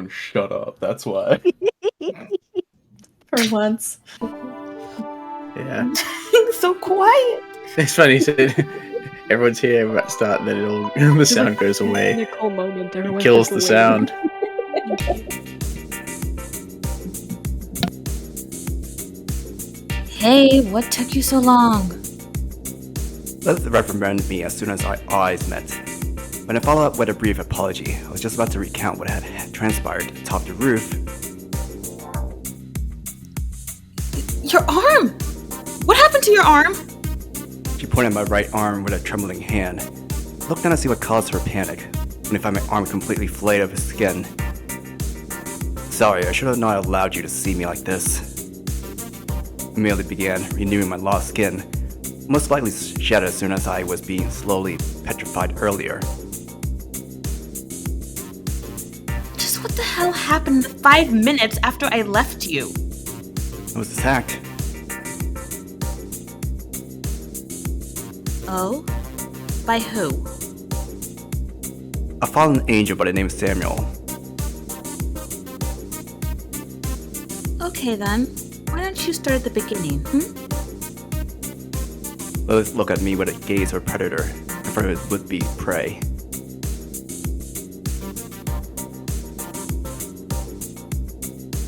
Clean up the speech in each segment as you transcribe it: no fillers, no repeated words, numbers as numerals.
everyone shut up. That's why. For once. Yeah. So quiet. It's funny, so everyone's here, we're about to start, and then the sound goes away. Nicole moment. It kills the sound. Hey, what took you so long? Lilith reprimanded me as soon as our eyes met. When I followed up with a brief apology, I was just about to recount what had transpired atop the roof. Your arm! What happened to your arm? She pointed at my right arm with a trembling hand. I looked down to see what caused her panic, only to find my arm completely flayed of his skin. Sorry, I should have not allowed you to see me like this. I immediately began renewing my lost skin, most likely shed as soon as I was being slowly petrified earlier. Just what the hell happened 5 minutes after I left you? I was attacked. Oh? By who? A fallen angel by the name of Samuel. Okay then. Why don't you start at the beginning, Lilith looked at me with a gaze of a predator in front of his would-be prey.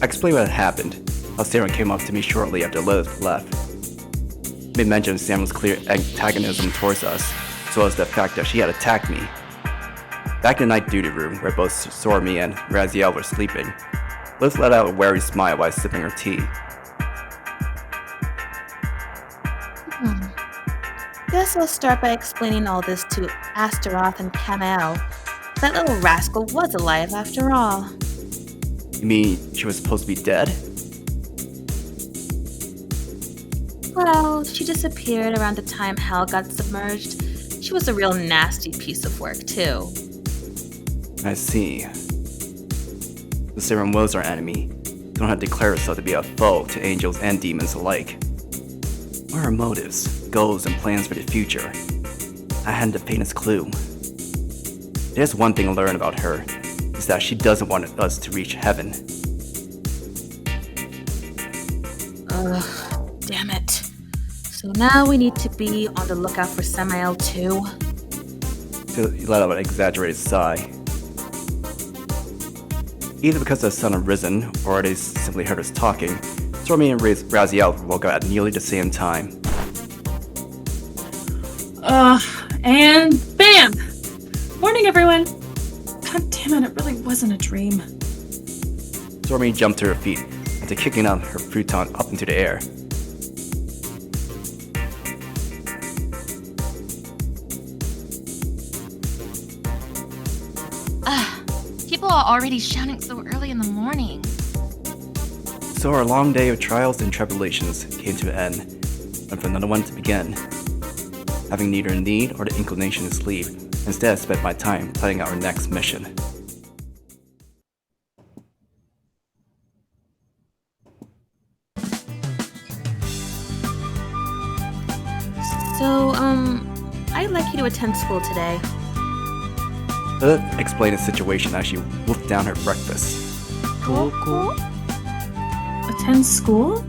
I explained what had happened, how Sarah came up to me shortly after Lilith left. I made mention of Samuel's clear antagonism towards us, as well as the fact that she had attacked me. Back in the night duty room, where both Sorami and Raziel were sleeping, Lilith let out a wary smile while sipping her tea. Guess I'll start by explaining all this to Astaroth and Camael. That little rascal was alive after all. You mean she was supposed to be dead? Well, she disappeared around the time Hell got submerged. She was a real nasty piece of work, too. I see. The Serum was our enemy. Don't have to declare herself to be a foe to angels and demons alike. What are her motives, goals, and plans for the future? I hadn't the faintest clue. There's one thing I learned about her, is that she doesn't want us to reach heaven. Ugh, damn it. So now we need to be on the lookout for Camael too? So you let out an exaggerated sigh. Either because the sun had risen, or they simply heard us talking, Sorami and Raziel woke up at nearly the same time. And bam! Morning, everyone! God damn it, it really wasn't a dream. Sorami jumped to her feet, after kicking out her futon up into the air. People are already shouting so early in the morning. So our long day of trials and tribulations came to an end, and for another one to begin. Having neither need or the inclination to sleep, instead I spent my time planning out our next mission. So, I'd like you to attend school today. Lilith explained the situation as she wolfed down her breakfast. Cool? Attend school?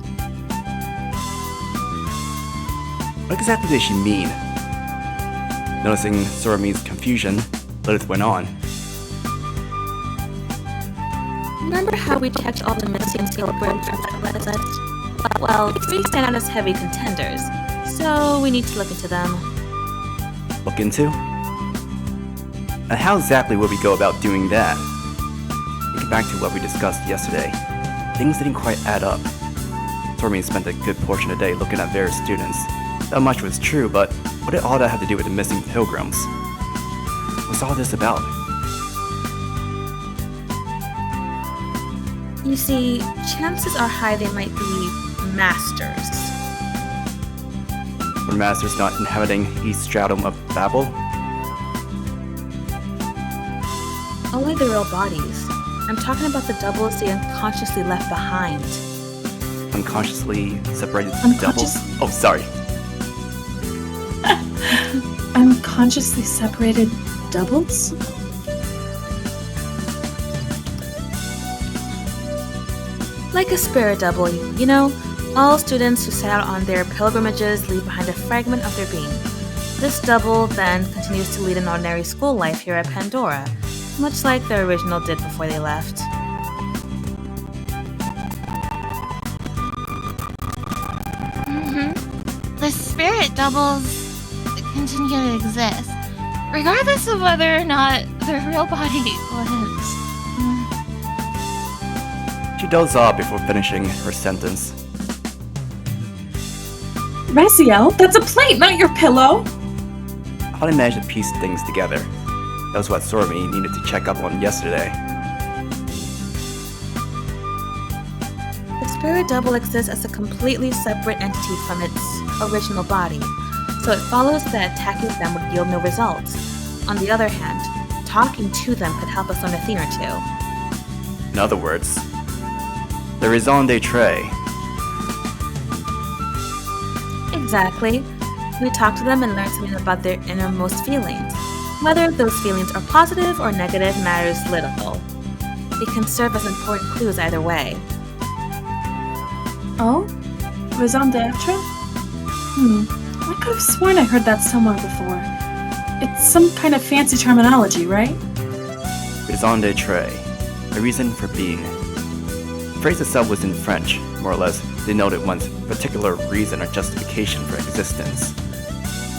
What exactly did she mean? Noticing Sorami's confusion, Lilith went on. Remember how we checked all the missing pilgrims from that list? Well, 3 stand out as heavy contenders, so we need to look into them. Look into? And how exactly would we go about doing that? Thinking back to what we discussed yesterday, things didn't quite add up. Sorami spent a good portion of the day looking at various students. That much was true, but what did all that have to do with the missing pilgrims? What's all this about? You see, chances are high they might be masters. Were masters not inhabiting East Stratum of Babel? Only the real bodies. I'm talking about the doubles they unconsciously left behind. Unconsciously separated Unconscious- doubles? Oh, sorry. Unconsciously separated doubles? Like a spirit double, you know? All students who set out on their pilgrimages leave behind a fragment of their being. This double then continues to lead an ordinary school life here at Pandora, much like their original did before they left. The spirit doubles continue to exist, regardless of whether or not their real body lives. She dozed off before finishing her sentence. Raziel, that's a plate, not your pillow! How did I manage to piece things together? That was what Sorami needed to check up on yesterday. The spirit double exists as a completely separate entity from its original body, so it follows that attacking them would yield no results. On the other hand, talking to them could help us learn a thing or two. In other words, the raison d'etre. Exactly. We talk to them and learn something about their innermost feelings. Whether those feelings are positive or negative matters little. They can serve as important clues either way. Oh? Raison d'etre? I could have sworn I heard that somewhere before. It's some kind of fancy terminology, right? Raison d'etre, a reason for being. The phrase itself was in French, more or less, denoted one's particular reason or justification for existence.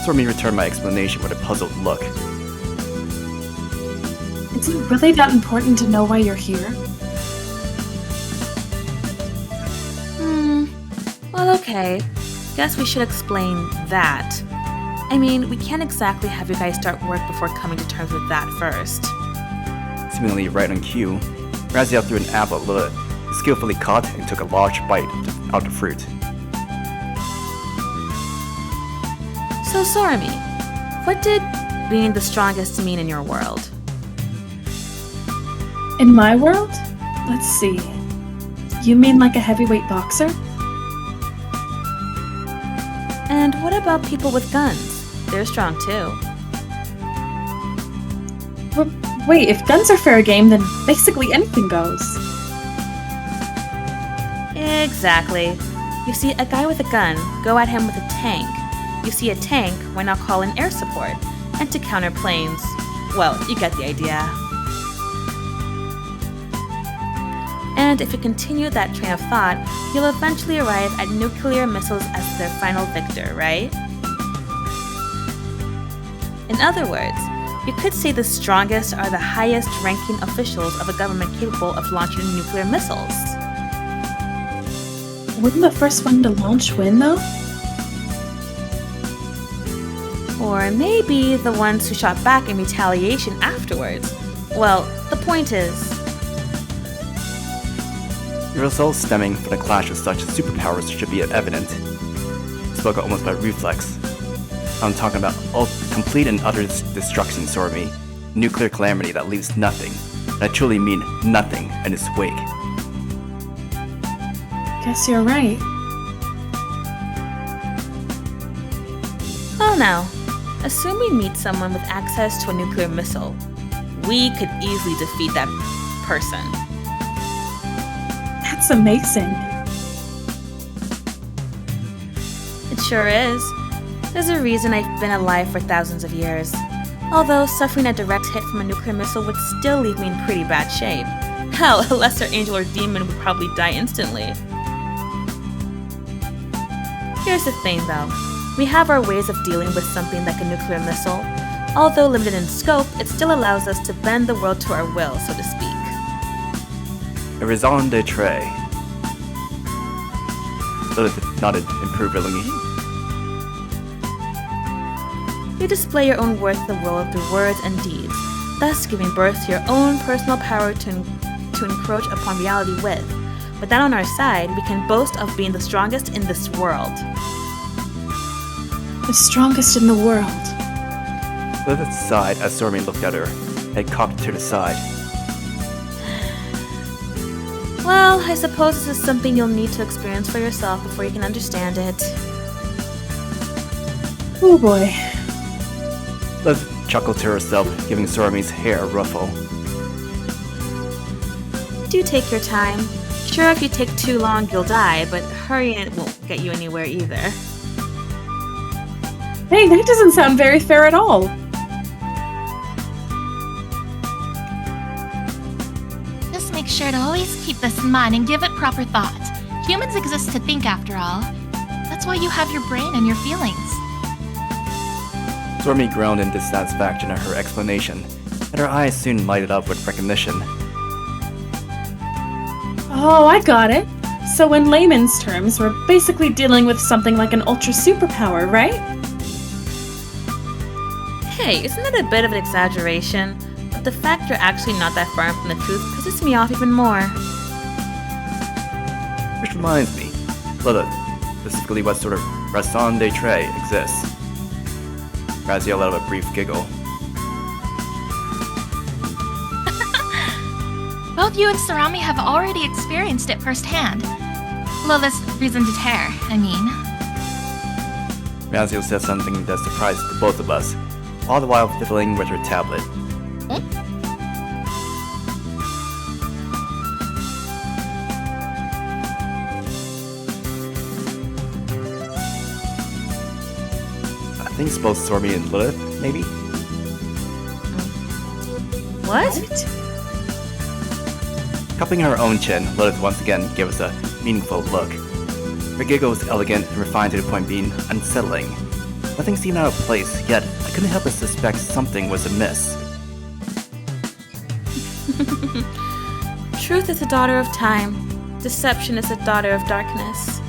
Sorami returned my explanation with a puzzled look. Is it really that important to know why you're here? Well, okay. Guess we should explain that. I mean, we can't exactly have you guys start work before coming to terms with that first. Seemingly right on cue, Raziel threw an apple at Lilith, who skillfully caught and took a large bite out of the fruit. So, Sorami, what did being the strongest mean in your world? In my world? Let's see. You mean like a heavyweight boxer? And what about people with guns? They're strong too. Wait, if guns are fair game, then basically anything goes. Exactly. You see a guy with a gun, go at him with a tank. You see a tank, why not call in air support? And to counter planes, well, you get the idea. And if you continue that train of thought, you'll eventually arrive at nuclear missiles as their final victor, right? In other words, you could say the strongest are the highest ranking officials of a government capable of launching nuclear missiles. Wouldn't the first one to launch win, though? Or maybe the ones who shot back in retaliation afterwards. Well, the point is, The results stemming from the clash of such superpowers should be evident. Spoke almost by reflex. I'm talking about complete and utter destruction, Sorami. Nuclear calamity that leaves nothing. And I truly mean nothing in its wake. Guess you're right. well now, assume we meet someone with access to a nuclear missile. We could easily defeat that person. That's amazing. It sure is. There's a reason I've been alive for thousands of years. Although suffering a direct hit from a nuclear missile would still leave me in pretty bad shape. Hell, a lesser angel or demon would probably die instantly. Here's the thing though. We have our ways of dealing with something like a nuclear missile. Although limited in scope, it still allows us to bend the world to our will, so to speak. A raison d'etre. Lilith nodded improvingly. You display your own worth in the world through words and deeds, thus giving birth to your own personal power to encroach upon reality with. With that on our side, we can boast of being the strongest in this world. The strongest in the world. Lilith sighed as Sorami looked at her, head cocked to the side. Well, I suppose this is something you'll need to experience for yourself before you can understand it. Oh boy. Lilith chuckled to herself, giving Sorami's hair a ruffle. Do take your time. Sure, if you take too long, you'll die, but hurrying won't get you anywhere either. Hey, that doesn't sound very fair at all. Just make sure to always keep this in mind and give it proper thought. Humans exist to think, after all. That's why you have your brain and your feelings. Sorami groaned in dissatisfaction at her explanation, and her eyes soon lighted up with recognition. Oh, I got it. So in layman's terms, we're basically dealing with something like an ultra superpower, right? Hey, isn't that a bit of an exaggeration? But the fact you're actually not that far from the truth pisses me off even more. Which reminds me, Lilith, specifically what sort of raison d'etre exists. Raziel let out a brief giggle. Both you and Sorami have already experienced it firsthand. Lilith's reason to tear, I mean. Raziel said something that surprised the both of us, all the while fiddling with her tablet. I think it's both Sorami and Lilith, maybe? What? Cupping her own chin, Lilith once again gave us a meaningful look. Her giggle was elegant and refined to the point of being unsettling. Nothing seemed out of place, yet I couldn't help but suspect something was amiss. Truth is a daughter of time. Deception is a daughter of darkness.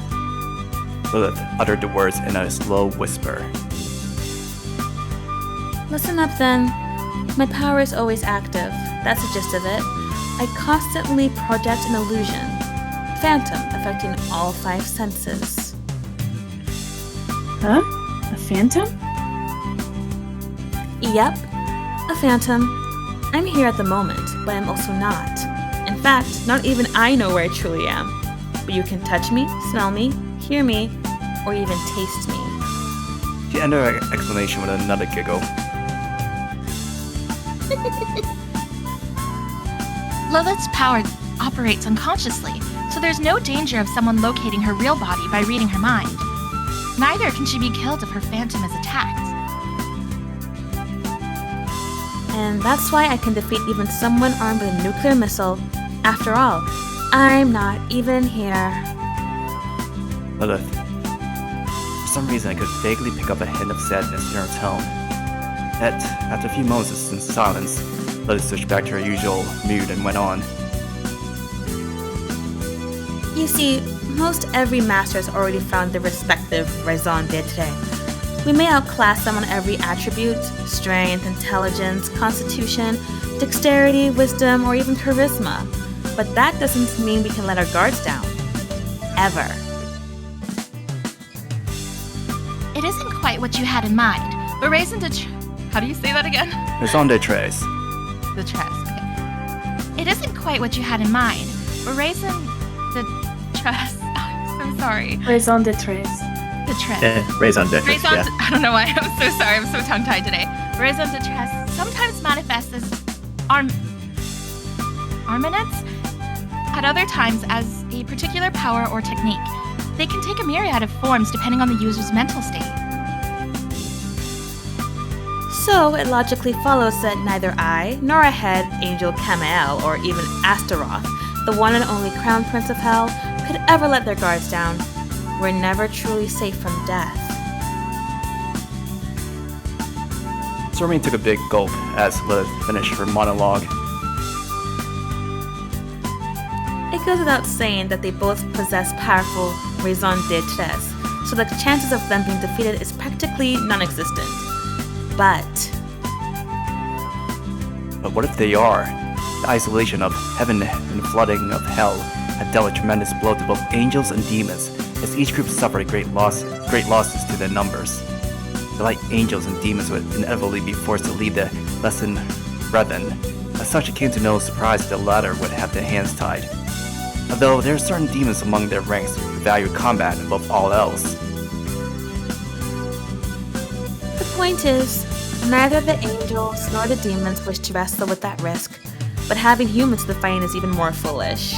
Lilith uttered the words in a slow whisper. Listen up then. My power is always active. That's the gist of it. I constantly project an illusion. Phantom affecting all 5 senses. Huh? A phantom? Yep, a phantom. I'm here at the moment, but I'm also not. In fact, not even I know where I truly am. But you can touch me, smell me, hear me, or even taste me. She ended her explanation with another giggle. Lilith's power operates unconsciously, so there's no danger of someone locating her real body by reading her mind. Neither can she be killed if her phantom is attacked. And that's why I can defeat even someone armed with a nuclear missile. After all, I'm not even here. Lilith. For some reason I could vaguely pick up a hint of sadness in her tone. Yet, after a few moments of silence, Lilith switched back to her usual mood and went on. You see, most every master has already found their respective raison d'etre. We may outclass them on every attribute: strength, intelligence, constitution, dexterity, wisdom, or even charisma. But that doesn't mean we can let our guards down. Ever. It isn't quite what you had in mind, but raison de... How do you say that again? Raison d'etre. The trust, okay. It isn't quite what you had in mind, but raison de trust. I'm so sorry. Raison d'etre. The trust. Raison d'etre, Raison yeah. I don't know why. I'm so sorry. I'm so tongue-tied today. Raison de trust sometimes manifests as armaments, at other times as a particular power or technique. They can take a myriad of forms depending on the user's mental state. So, it logically follows that neither I, nor our head angel Camael, or even Astaroth, the one and only crown prince of hell, could ever let their guards down. We're never truly safe from death. Sorami took a big gulp as Lilith finished her monologue. It goes without saying that they both possess powerful raison d'etres, so the chances of them being defeated is practically non-existent. But what if they are? The isolation of heaven and the flooding of hell had dealt a tremendous blow to both angels and demons, as each group suffered great losses to their numbers. The light angels and demons would inevitably be forced to lead the lesser brethren. As such, it came to no surprise that the latter would have their hands tied. Although there are certain demons among their ranks who value combat above all else. the point is, neither the angels nor the demons wish to wrestle with that risk, but having humans to the fighting is even more foolish.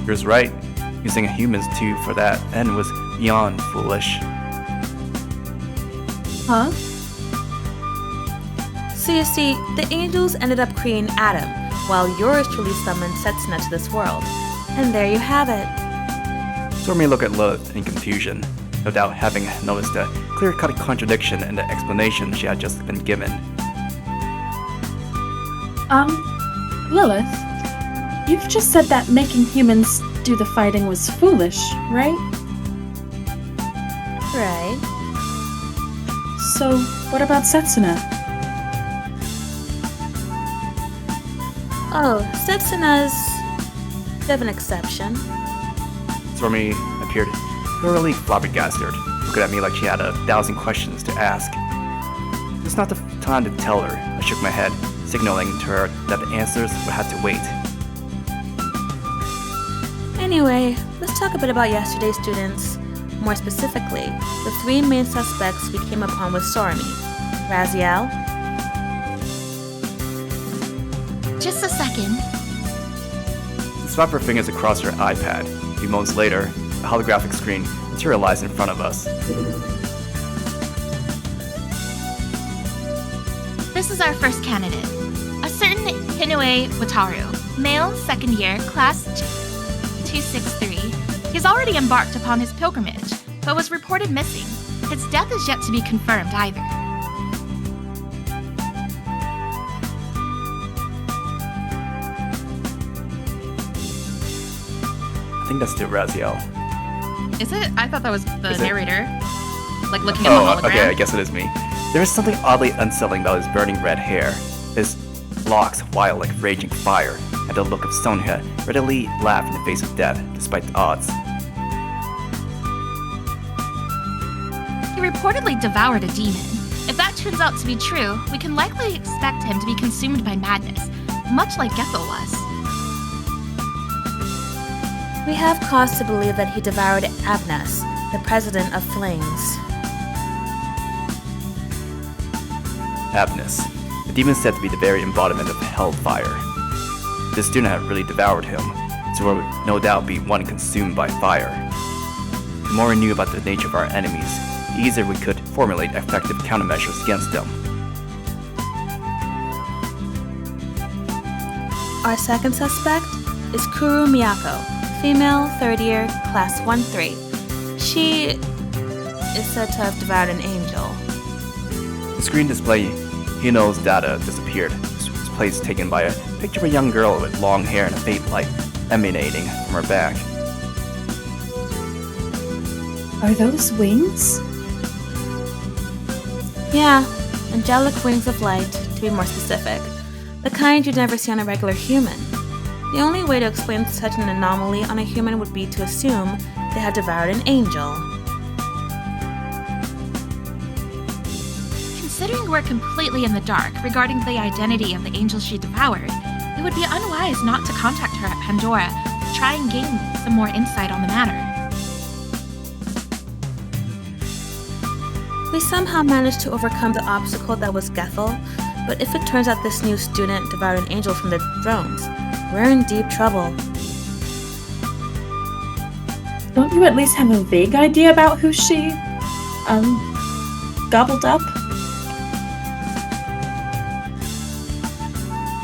He was right. Using humans too for that end was beyond foolish. Huh? So you see, the angels ended up creating Adam, while yours truly summoned Setsuna to this world. And there you have it. Sorami looked at Lilith in confusion, no doubt having noticed a clear-cut contradiction in the explanation she had just been given. Lilith, you've just said that making humans do the fighting was foolish, right? Right. So, what about Setsuna? Oh, Setsuna's a bit of an exception. Sorami appeared thoroughly flabbergasted, looking at me like she had 1,000 questions to ask. It's not the time to tell her. I shook my head, signaling to her that the answers would have to wait. Anyway, let's talk a bit about yesterday's students. More specifically, the 3 main suspects we came upon with Sorami. Raziel. Just a second. She swept her fingers across her iPad. A few moments later, a holographic screen materialized in front of us. This is our first candidate. A certain Inoue Wataru, male, 2nd year, class 263. He's already embarked upon his pilgrimage, but was reported missing. His death is yet to be confirmed either. I think that's still Raziel. Is it? I thought that was the Is it? narrator. Like looking at the hologram. Okay, I guess it is me. There is something oddly unsettling about his burning red hair. His locks wild like raging fire, and the look of someone who had readily laughed in the face of death, despite the odds. He reportedly devoured a demon. If that turns out to be true, we can likely expect him to be consumed by madness, much like Gethel was. We have cause to believe that he devoured Avnas, the president of Flames. Avnas, the demon said to be the very embodiment of hellfire. This student had really devoured him, so there would no doubt be one consumed by fire. The more we knew about the nature of our enemies, the easier we could formulate effective countermeasures against them. Our second suspect is Kurou Miyako, female, 3rd year, class 1-3. She is said to have devoured an angel. The screen display Hino's data disappeared. This was place taken by a picture of a young girl with long hair and a faint light emanating from her back. Are those wings? Yeah, angelic wings of light, to be more specific. The kind you'd never see on a regular human. The only way to explain such an anomaly on a human would be to assume they had devoured an angel. Considering we're completely in the dark regarding the identity of the angel she devoured, it would be unwise not to contact her at Pandora to try and gain some more insight on the matter. We somehow managed to overcome the obstacle that was Gethel, but if it turns out this new student devoured an angel from the drones, we're in deep trouble. Don't you at least have a vague idea about who she, gobbled up?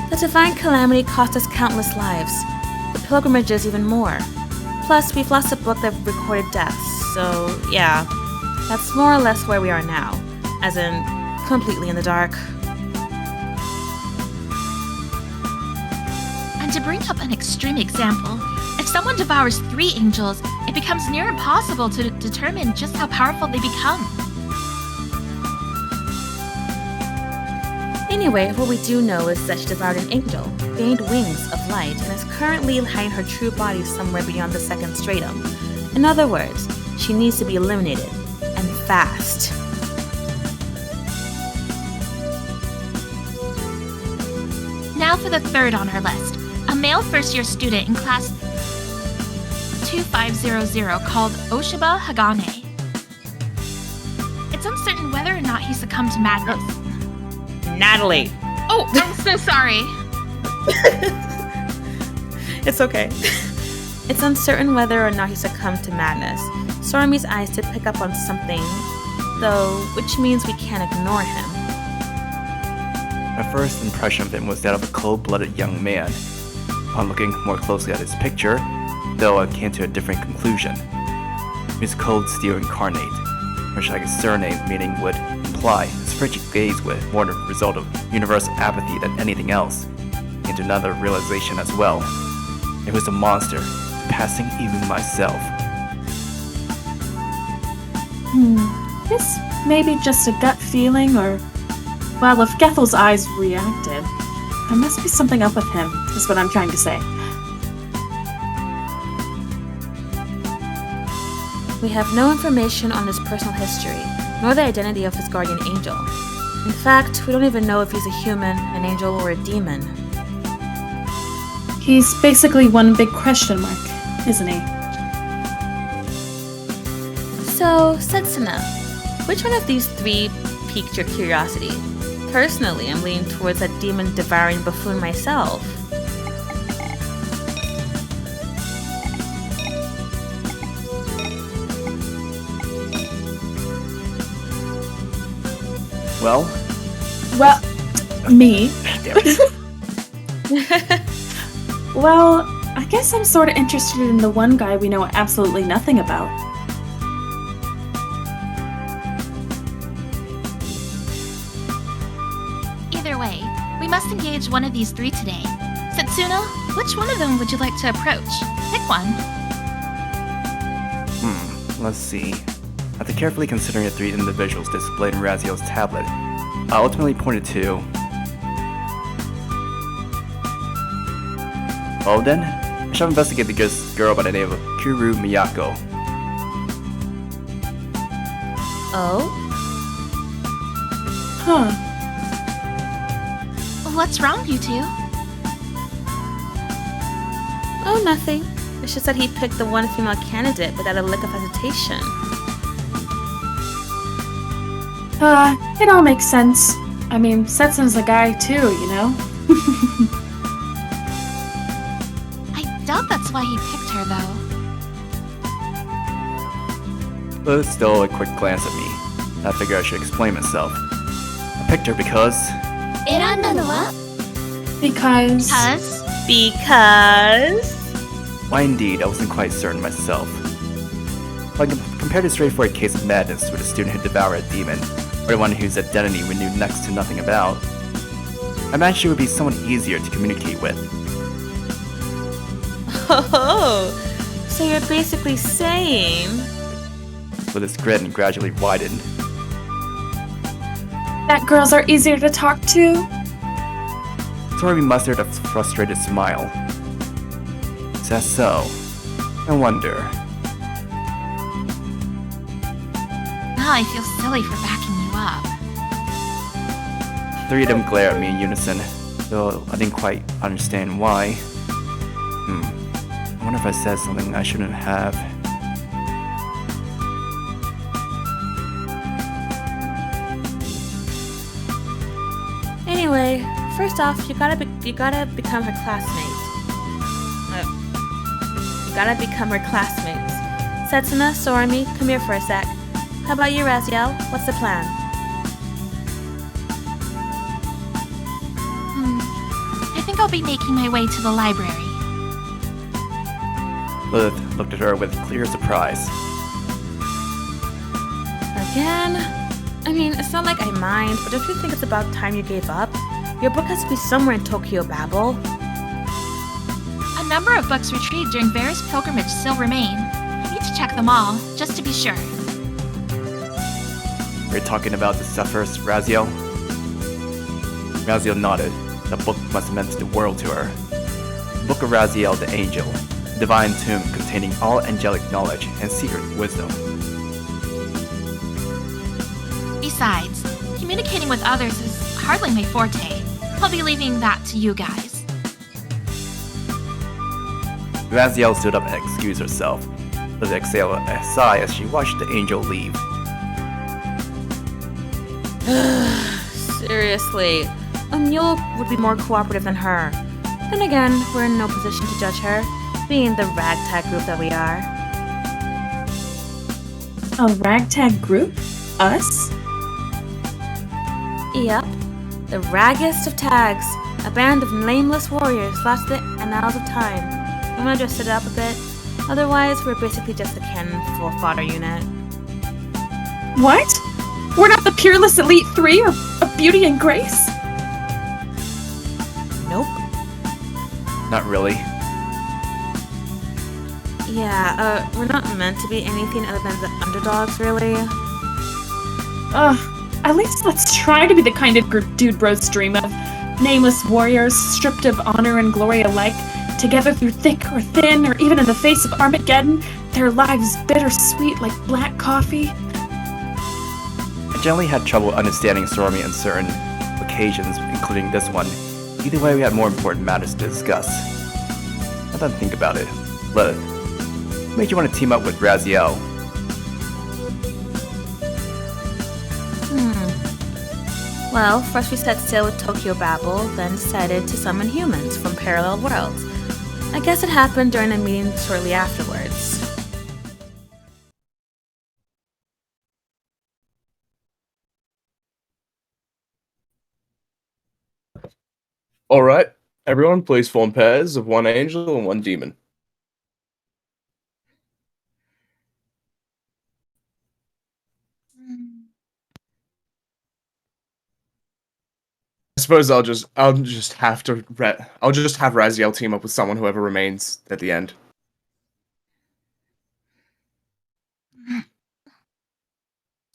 The Divine Calamity cost us countless lives. The pilgrimages even more. Plus, we've lost a book that recorded deaths, so yeah. That's more or less where we are now. As in, completely in the dark. And to bring up an extreme example, if someone devours 3 angels, it becomes near impossible to determine just how powerful they become. Anyway, what we do know is that she devoured an angel, gained wings of light, and is currently hiding her true body somewhere beyond the 2nd stratum. In other words, she needs to be eliminated, and fast. Now for the 3rd on our list, a male first-year student in class 2500 called Oshiba Hagane. It's uncertain whether or not he succumbed to madness. Natalie! Oh, I'm so sorry. It's okay. It's uncertain whether or not he succumbed to madness. Sorami's eyes did pick up on something, though, which means we can't ignore him. My first impression of him was that of a cold-blooded young man. Upon looking more closely at his picture, though I came to a different conclusion. He was cold steel incarnate, which like his surname meaning would imply his frigid gaze was more the result of universal apathy than anything else. Came to another realization as well. It was a monster, surpassing even myself. This may be just a gut feeling, or... Well, if Gethel's eyes reacted, there must be something up with him, is what I'm trying to say. We have no information on his personal history, nor the identity of his guardian angel. In fact, we don't even know if he's a human, an angel, or a demon. He's basically one big question mark, isn't he? So, Setsuna, which one of these three piqued your curiosity? Personally, I'm leaning towards that demon-devouring buffoon myself. Well, me? damn it. Well, I guess I'm sorta interested in the one guy we know absolutely nothing about. Either way, we must engage one of these three today. Setsuna, which one of them would you like to approach? Pick one. Let's see. After carefully considering the three individuals displayed in Raziel's tablet, I ultimately pointed to... Oh then, I shall investigate this girl by the name of Kurou Miyako. Oh? Huh. What's wrong, you two? Oh, nothing. It's just that he picked the one female candidate without a lick of hesitation. It all makes sense. I mean, Setsuna's a guy too, you know? I doubt that's why he picked her, though. But still a quick glance at me. I figure I should explain myself. I picked her because... Because... Because... Why indeed, I wasn't quite certain myself. Like, compared to a straightforward case of madness with a student who devoured a demon, or the one whose identity we knew next to nothing about, I imagined she would be someone easier to communicate with. Oh, so you're basically saying... With his grin gradually widened. that girls are easier to talk to? Sorami mustered a frustrated smile. Is that so? I wonder. Now I feel silly for backing you up. Three of them glared at me in unison, though I didn't quite understand why. I wonder if I said something I shouldn't have. Anyway, first off, you gotta become her classmate. You gotta become her classmates. Setsuna, Sorami, come here for a sec. How about you, Raziel? What's the plan? I think I'll be making my way to the library. Lilith looked at her with clear surprise. Again? I mean, it's not like I mind, but don't you think it's about time you gave up? Your book has to be somewhere in Tokyo Babel. A number of books retrieved during various pilgrimages still remain. I need to check them all, just to be sure. You're talking about the Zephyrs, Raziel? Raziel nodded. The book must have meant the world to her. The Book of Raziel the Angel, a divine tomb containing all angelic knowledge and secret wisdom. Besides, communicating with others is hardly my forte. I'll be leaving that to you guys. Raziel stood up and excused herself, but exhaled a sigh as she watched the angel leave. Seriously, a mule would be more cooperative than her. Then again, we're in no position to judge her. being the ragtag group that we are. A ragtag group? Us? Yep, the raggest of tags, a band of nameless warriors lost the annals of time. I'm gonna dress it up a bit, otherwise we're basically just a cannon for fodder unit. What? We're not the Peerless Elite 3 or of Beauty and Grace? Nope. Not really. Yeah, we're not meant to be anything other than the underdogs, really. At least let's try to be the kind of group dude bros dream of. Nameless warriors, stripped of honor and glory alike, together through thick or thin, or even in the face of Armageddon, their lives bittersweet like black coffee. I generally had trouble understanding Sorami on certain occasions, including this one. Either way, we had more important matters to discuss. Now that I think about it, Lilith, what made you want to team up with Raziel? Well, first we set sail with Tokyo Babel, then decided to summon humans from parallel worlds. I guess it happened during a meeting shortly afterwards. Alright, everyone please form pairs of one angel and one demon. I suppose I'll just have Raziel team up with someone whoever remains at the end.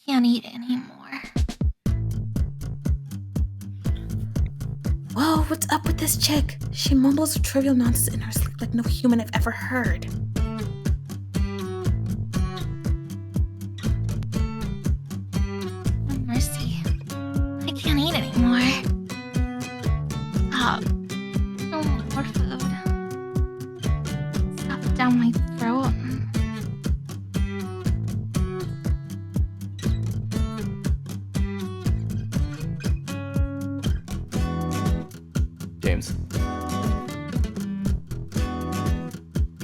Can't eat anymore. Whoa, what's up with this chick? She mumbles trivial nonsense in her sleep like no human I've ever heard. Oh, mercy. I can't eat anymore. Stop. No more food. Stuff down my throat. James.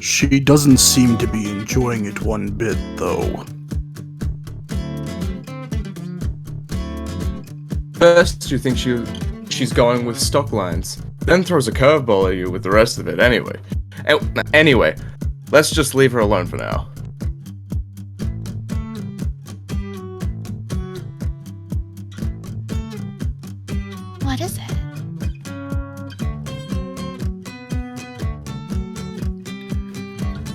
She doesn't seem to be enjoying it one bit, though. First, you think she's going with stock lines, then throws a curveball at you with the rest of it anyway. Anyway, let's just leave her alone for now. What is it?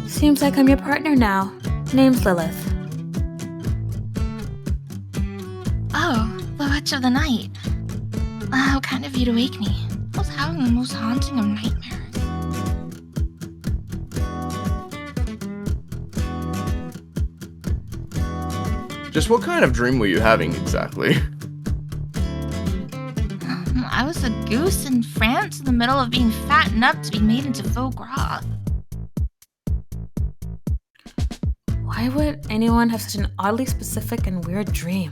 Seems like I'm your partner now. Name's Lilith. Oh, the Witch of the Night. How kind of you to wake me. I was having the most haunting of nightmares. Just what kind of dream were you having exactly? I was a goose in France in the middle of being fattened up to be made into faux gras. Why would anyone have such an oddly specific and weird dream?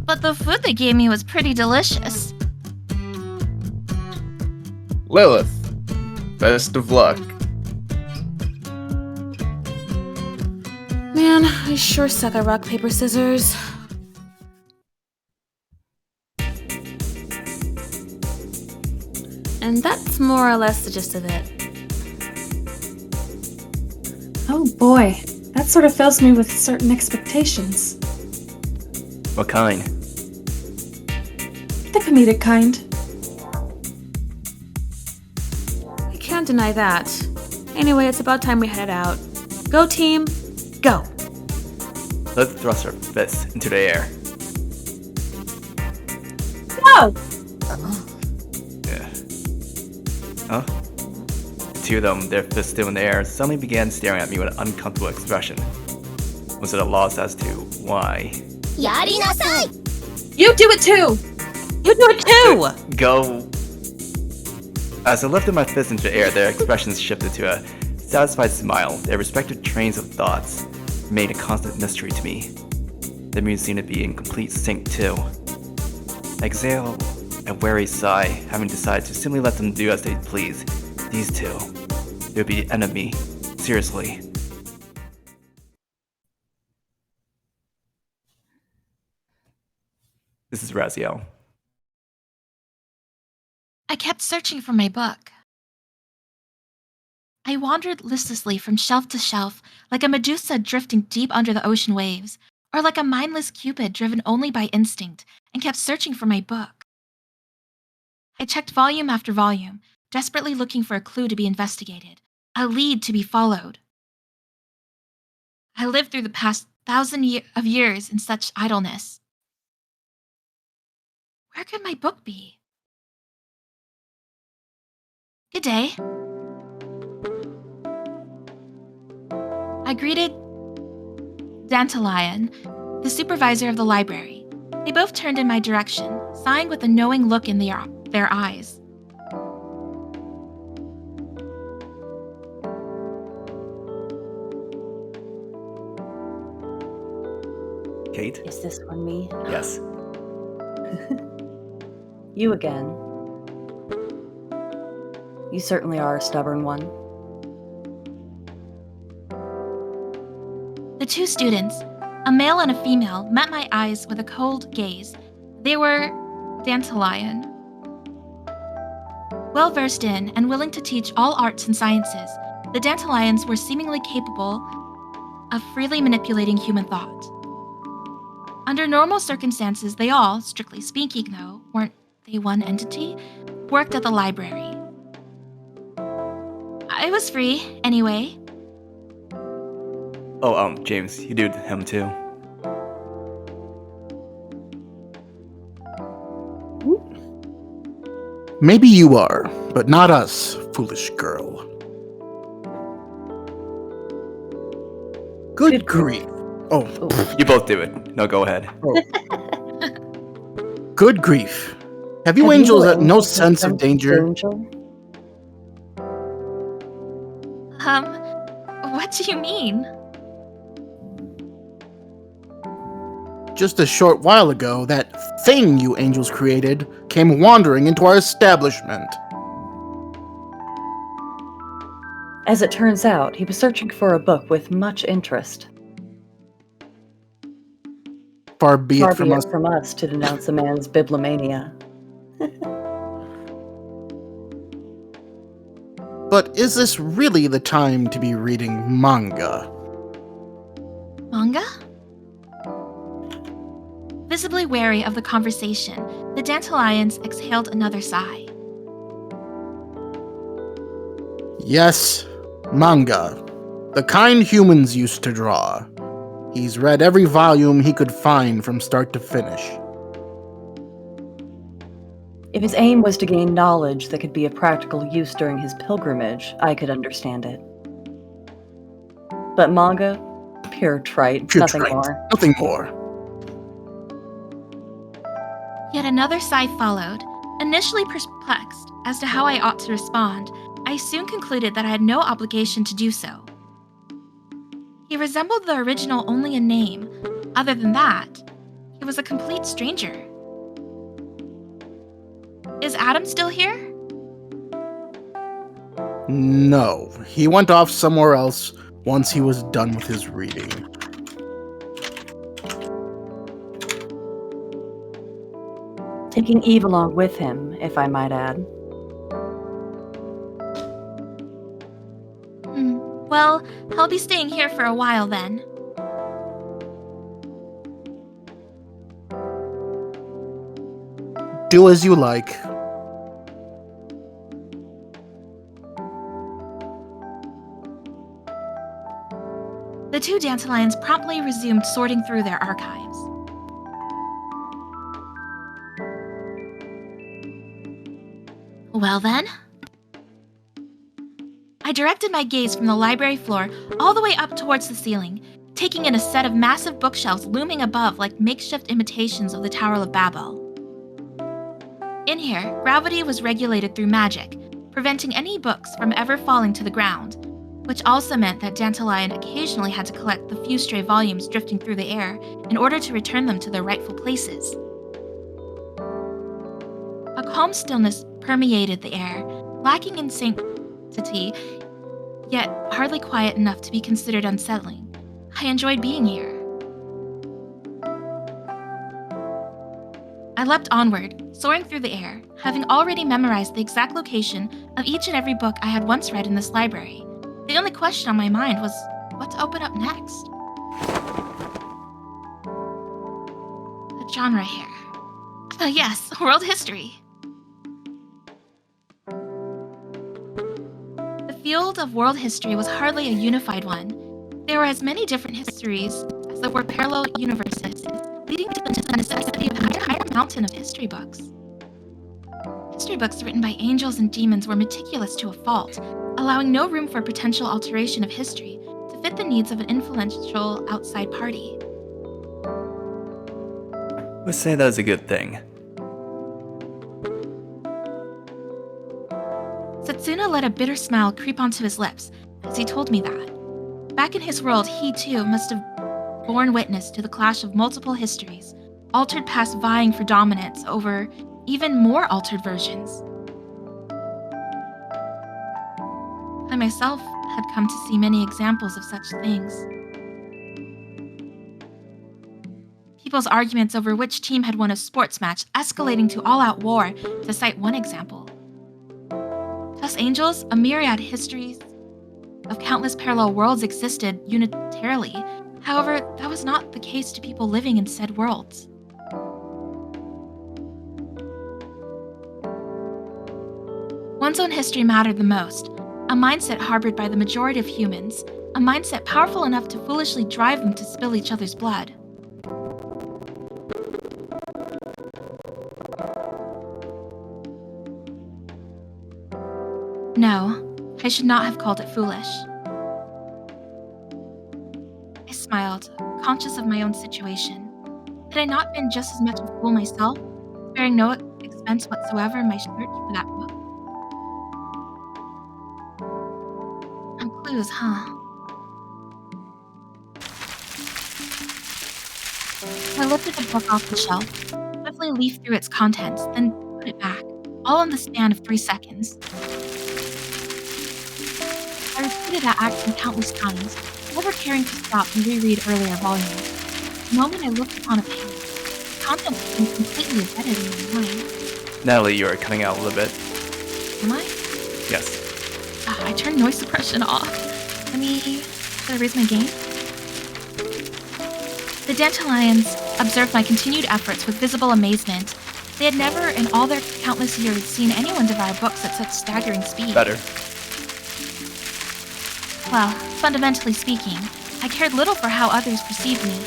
But the food they gave me was pretty delicious. Lilith, best of luck. Man, I sure suck at rock, paper, scissors. And that's more or less the gist of it. Oh boy, that sort of fills me with certain expectations. What kind? The comedic kind. I can't deny that. Anyway, it's about time we headed out. Go team, go! Let's thrust her fists into the air. No! Yeah. Huh? The two of them, their fists still in the air, suddenly began staring at me with an uncomfortable expression. Was it a loss as to why? You do it too! You do it too! Go. As I lifted my fist into the air, their expressions shifted to a satisfied smile. Their respective trains of thoughts remained a constant mystery to me. Their moods seemed to be in complete sync too. I exhaled a weary sigh, having decided to simply let them do as they please, these two. They would be the enemy. Seriously. This is Raziel. I kept searching for my book. I wandered listlessly from shelf to shelf, like a Medusa drifting deep under the ocean waves, or like a mindless Cupid driven only by instinct, and kept searching for my book. I checked volume after volume, desperately looking for a clue to be investigated, a lead to be followed. I lived through the past 1,000 years in such idleness. Where could my book be? Good day. I greeted Dantalion, the supervisor of the library. They both turned in my direction, sighing with a knowing look in their eyes. Kate? Is this one me? Yes. You again. You certainly are a stubborn one. The two students, a male and a female, met my eyes with a cold gaze. They were Dantalion. Well versed in and willing to teach all arts and sciences, the Dantalions were seemingly capable of freely manipulating human thought. Under normal circumstances, they all, strictly speaking though, weren't they one entity, worked at the library. I was free, anyway. Oh, James, you do him too. Maybe you are, but not us, foolish girl. Good grief. Oh, You both do it. No, go ahead. good grief. Have you angels no sense of danger? What do you mean? Just a short while ago, that thing you angels created came wandering into our establishment. As it turns out, he was searching for a book with much interest. Far be it from us. To denounce a man's bibliomania. But is this really the time to be reading manga? Manga? Visibly wary of the conversation, the Dantalions exhaled another sigh. Yes, manga. The kind humans used to draw. He's read every volume he could find from start to finish. If his aim was to gain knowledge that could be of practical use during his pilgrimage, I could understand it. But manga? Pure trite, nothing more. Nothing more. Yet another sigh followed. Initially perplexed as to how I ought to respond, I soon concluded that I had no obligation to do so. He resembled the original only in name. Other than that, he was a complete stranger. Is Adam still here? No, he went off somewhere else once he was done with his reading. Taking Eve along with him, if I might add. Well, I'll be staying here for a while then. Do as you like. The two Dantalions promptly resumed sorting through their archives. Well then? I directed my gaze from the library floor all the way up towards the ceiling, taking in a set of massive bookshelves looming above like makeshift imitations of the Tower of Babel. In here, gravity was regulated through magic, preventing any books from ever falling to the ground, which also meant that Dantalion occasionally had to collect the few stray volumes drifting through the air in order to return them to their rightful places. A calm stillness permeated the air, lacking in sync entity, yet hardly quiet enough to be considered unsettling. I enjoyed being here. I leapt onward, soaring through the air, having already memorized the exact location of each and every book I had once read in this library. The only question on my mind was what to open up next. The genre here. Yes, world history. The field of world history was hardly a unified one. There were as many different histories as there were parallel universes, leading to the necessity of a higher mountain of history books. History books written by angels and demons were meticulous to a fault, allowing no room for potential alteration of history to fit the needs of an influential outside party. Let's say that is a good thing. Setsuna let a bitter smile creep onto his lips as he told me that. Back in his world, he too must have borne witness to the clash of multiple histories, altered past vying for dominance over even more altered versions. I myself had come to see many examples of such things. People's arguments over which team had won a sports match escalating to all-out war, to cite one example. To us angels, a myriad histories of countless parallel worlds existed unitarily. However, that was not the case to people living in said worlds. One's own history mattered the most, a mindset harbored by the majority of humans, a mindset powerful enough to foolishly drive them to spill each other's blood. No, I should not have called it foolish. I smiled, conscious of my own situation. Had I not been just as much a fool myself, sparing no expense whatsoever in my search for that book? Some clues, huh? I lifted the book off the shelf, swiftly leafed through its contents, then put it back, all in the span of 3 seconds. I repeated that action countless times, never caring to stop and reread earlier volumes. The moment I looked upon a page, the content became completely embedded in my mind. Natalie, you are cutting out a little bit. Am I? Yes. I turned noise suppression off. Should I raise my gain? The Dantalions observed my continued efforts with visible amazement. They had never, in all their countless years, seen anyone devour books at such staggering speed. Better. Well, fundamentally speaking, I cared little for how others perceived me.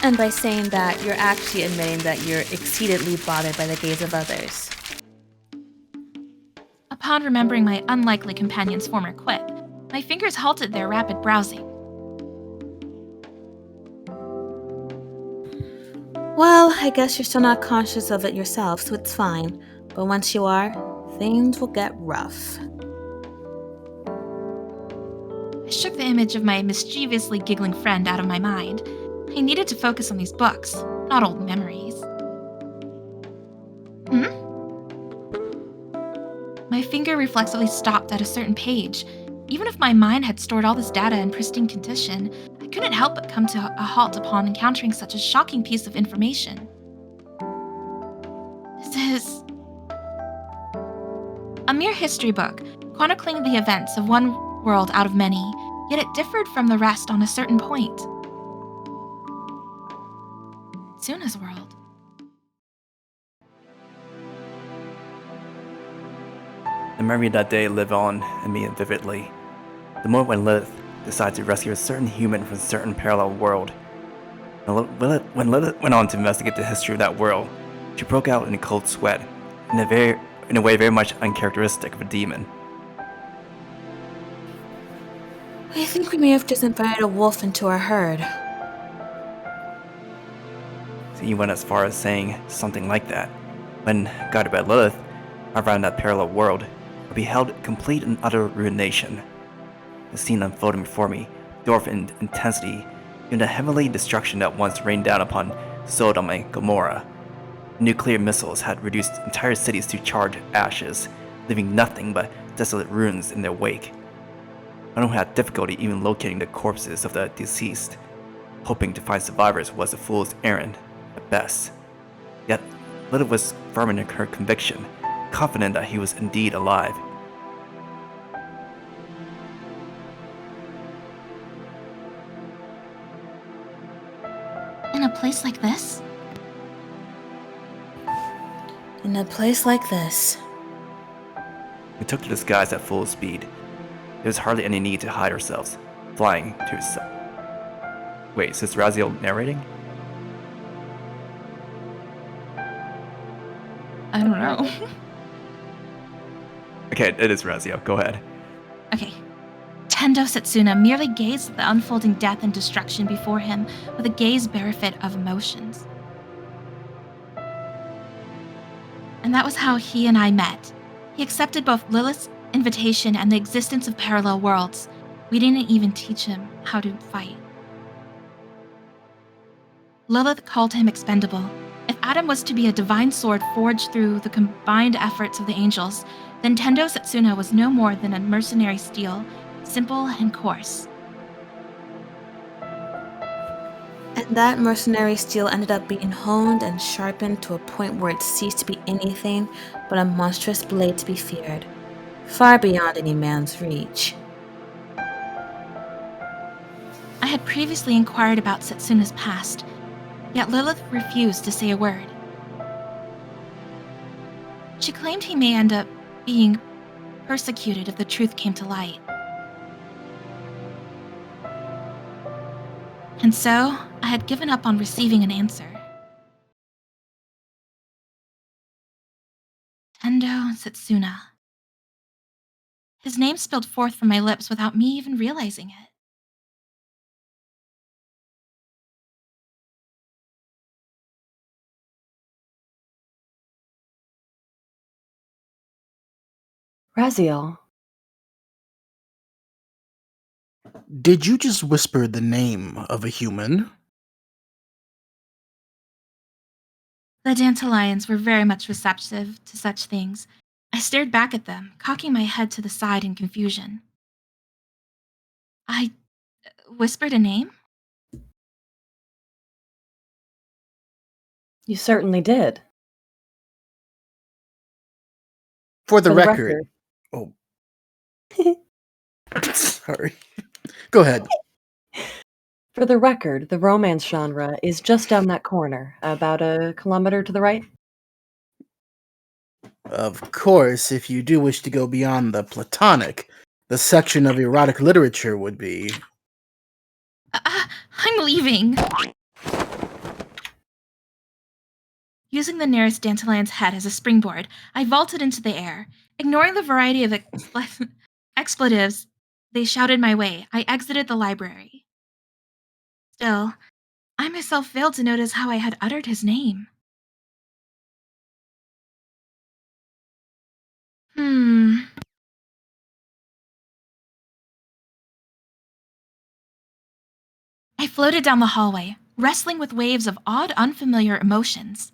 And by saying that, you're actually admitting that you're exceedingly bothered by the gaze of others. Upon remembering my unlikely companion's former quip, my fingers halted their rapid browsing. Well, I guess you're still not conscious of it yourself, so it's fine. But once you are, things will get rough. I shook the image of my mischievously giggling friend out of my mind. I needed to focus on these books, not old memories. My finger reflexively stopped at a certain page. Even if my mind had stored all this data in pristine condition, I couldn't help but come to a halt upon encountering such a shocking piece of information. This is a mere history book, chronicling the events of one world out of many, yet it differed from the rest on a certain point. Tsuna's world. The memory of that day lived on in me vividly. The moment when Lilith decided to rescue a certain human from a certain parallel world. When Lilith went on to investigate the history of that world, she broke out in a cold sweat, in a way very much uncharacteristic of a demon. I think we may have just invited a wolf into our herd. So he went as far as saying something like that. When, guided by Lilith, around that parallel world, I beheld complete and utter ruination. The scene unfolding before me, dwarfed in intensity, in the heavenly destruction that once rained down upon Sodom and Gomorrah. Nuclear missiles had reduced entire cities to charred ashes, leaving nothing but desolate ruins in their wake. No one had difficulty even locating the corpses of the deceased. Hoping to find survivors was a fool's errand, at best. Yet, Lilith was firm in her conviction, confident that he was indeed alive. In a place like this? In a place like this. We took to the skies at full speed. There was hardly any need to hide ourselves, flying to his... Wait, is this Raziel narrating? I don't know. Okay, it is Raziel. Go ahead. Okay. Tendo Setsuna merely gazed at the unfolding death and destruction before him with a gaze bereft of emotions. And that was how he and I met. He accepted both Lilith's invitation and the existence of parallel worlds. We didn't even teach him how to fight. Lilith called him expendable. If Adam was to be a divine sword forged through the combined efforts of the angels, then Tendo Setsuna was no more than a mercenary steel, simple and coarse. And that mercenary steel ended up being honed and sharpened to a point where it ceased to be anything but a monstrous blade to be feared, far beyond any man's reach. I had previously inquired about Setsuna's past, yet Lilith refused to say a word. She claimed he may end up being persecuted if the truth came to light. And so, I had given up on receiving an answer. Tendo Setsuna. His name spilled forth from my lips without me even realizing it. Raziel, Did you just whisper the name of a human? The Dantalions were very much receptive to such things. I stared back at them, cocking my head to the side in confusion. I whispered a name? you certainly did. For the record. Oh. Sorry. Go ahead. For the record, the romance genre is just down that corner, about a kilometer to the right. Of course, if you do wish to go beyond the platonic, the section of erotic literature would be... I'm leaving! Using the nearest Dantalion's head as a springboard, I vaulted into the air. Ignoring the variety of expletives they shouted my way, I exited the library. Still, I myself failed to notice how I had uttered his name. I floated down the hallway, wrestling with waves of odd, unfamiliar emotions.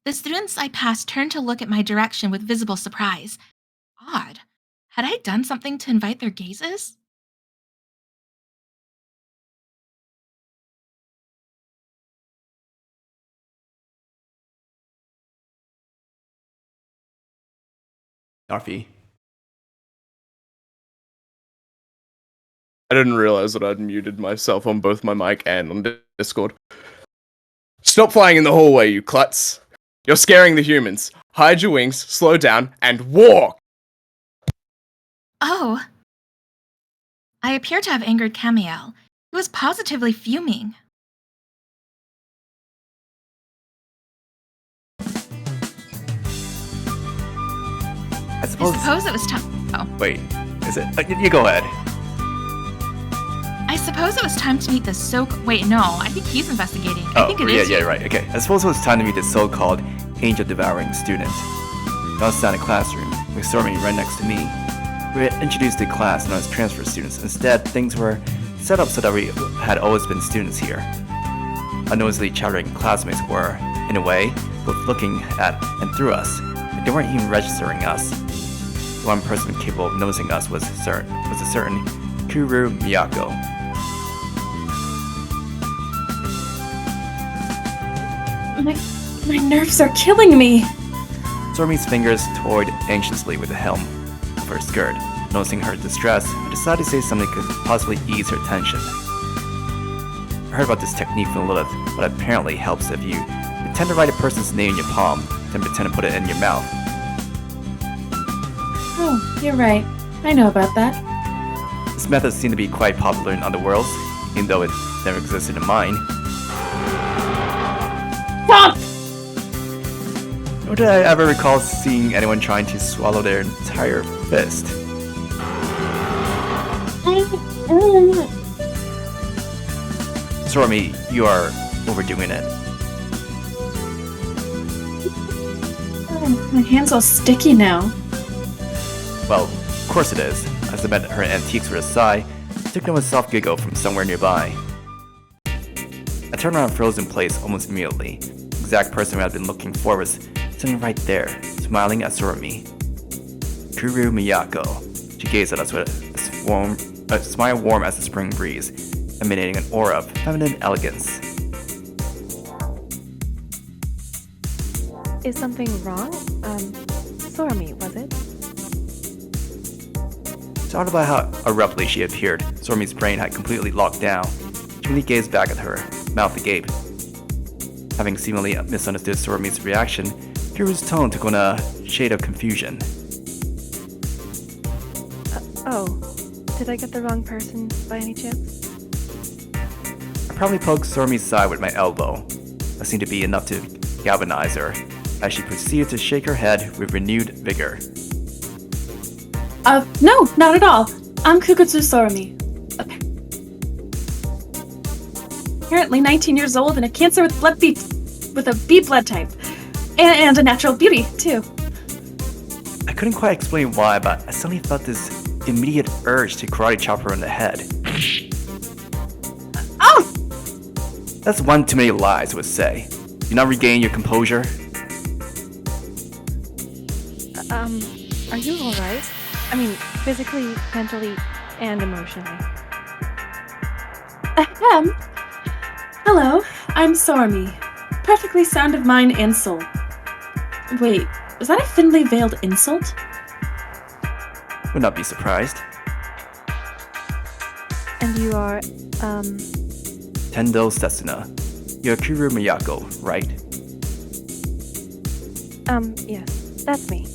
The students I passed turned to look at my direction with visible surprise. Odd. Had I done something to invite their gazes? Narfi. I didn't realize that I'd muted myself on both my mic and on Discord. Stop flying in the hallway, you klutz. You're scaring the humans. Hide your wings, slow down, and walk! Oh. I appear to have angered Camael, who was positively fuming. I suppose it was time. Oh. Wait, is it? You go ahead. I suppose it was time to meet the Wait, no, I think he's investigating. I think it is. Yeah, right, okay. I suppose it was time to meet the so-called angel-devouring student. Outside the classroom, with Sorami right next to me. We had introduced the class known as transfer students. Instead, things were set up so that we had always been students here. Unnoticeably chattering classmates were in a way, both looking at and through us. They weren't even registering us. The one person capable of noticing us was a certain Kurou Miyako. My nerves are killing me. Sorami's fingers toyed anxiously with the hem of her skirt. Noticing her distress, I decided to say something that could possibly ease her tension. I heard about this technique from Lilith, but apparently helps if you pretend to write a person's name in your palm, then pretend to put it in your mouth. Oh, you're right. I know about that. This method seemed to be quite popular in other worlds, even though it never existed in mine. Stop! Nor did I ever recall seeing anyone trying to swallow their entire fist. Sorami, you are overdoing it. Oh, my hand's all sticky now. Well, of course it is. As I met her antiques for a sigh, I took note of a soft giggle from somewhere nearby. I turned around and froze in place almost immediately. The exact person I had been looking for was sitting right there, smiling at Sorami. Kurou Miyako. She gazed at us with a smile warm as the spring breeze, emanating an aura of feminine elegance. Is something wrong? Sorami, was it? Startled by how abruptly she appeared, Sorami's brain had completely locked down. She only gazed back at her, mouth agape. Having seemingly misunderstood Sorami's reaction, Kurou's tone took on a shade of confusion. Did I get the wrong person by any chance? I probably poked Sorami's side with my elbow. That seemed to be enough to galvanize her, as she proceeded to shake her head with renewed vigor. No, not at all. I'm Kugutsu Sorami. Apparently 19 years old and a cancer with a B blood type. And a natural beauty, too. I couldn't quite explain why, but I suddenly felt this immediate urge to karate chop her in the head. Oh! That's one too many lies, I would say. You not regain your composure? Are you alright? I mean, physically, mentally, and emotionally. Ahem. Hello, I'm Sorami. Perfectly sound of mind and soul. Wait, was that a thinly veiled insult? Would not be surprised. And you are, Tendo Setsuna. You're Kurou Miyako, right? Yes, that's me.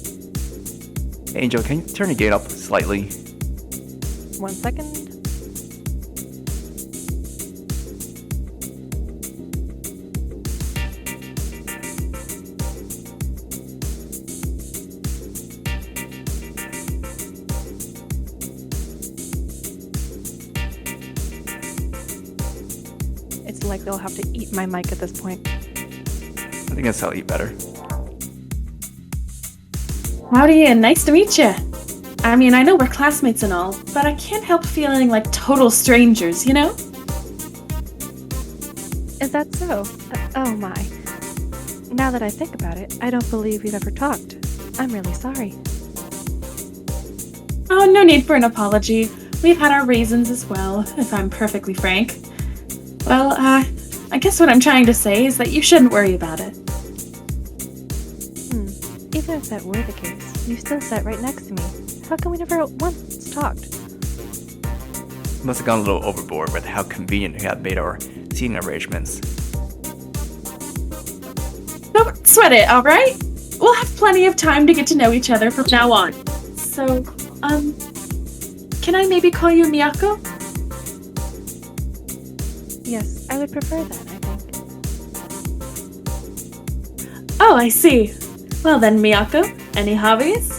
Angel, can you turn your gate up slightly? 1 second. It's like they'll have to eat my mic at this point. I think that's how you better. Howdy and nice to meet you. I mean, I know we're classmates and all, but I can't help feeling like total strangers, you know? Is that so? Oh my. Now that I think about it, I don't believe we've ever talked. I'm really sorry. Oh, no need for an apology. We've had our reasons as well, if I'm perfectly frank. Well, I guess what I'm trying to say is that you shouldn't worry about it. Even if that were the case, you still sat right next to me. How come we never once talked? You must have gone a little overboard with how convenient we had made our seating arrangements. Don't sweat it, alright? We'll have plenty of time to get to know each other from now on. So, can I maybe call you Miyako? Yes, I would prefer that, I think. Oh, I see. Well then, Miyako, any hobbies?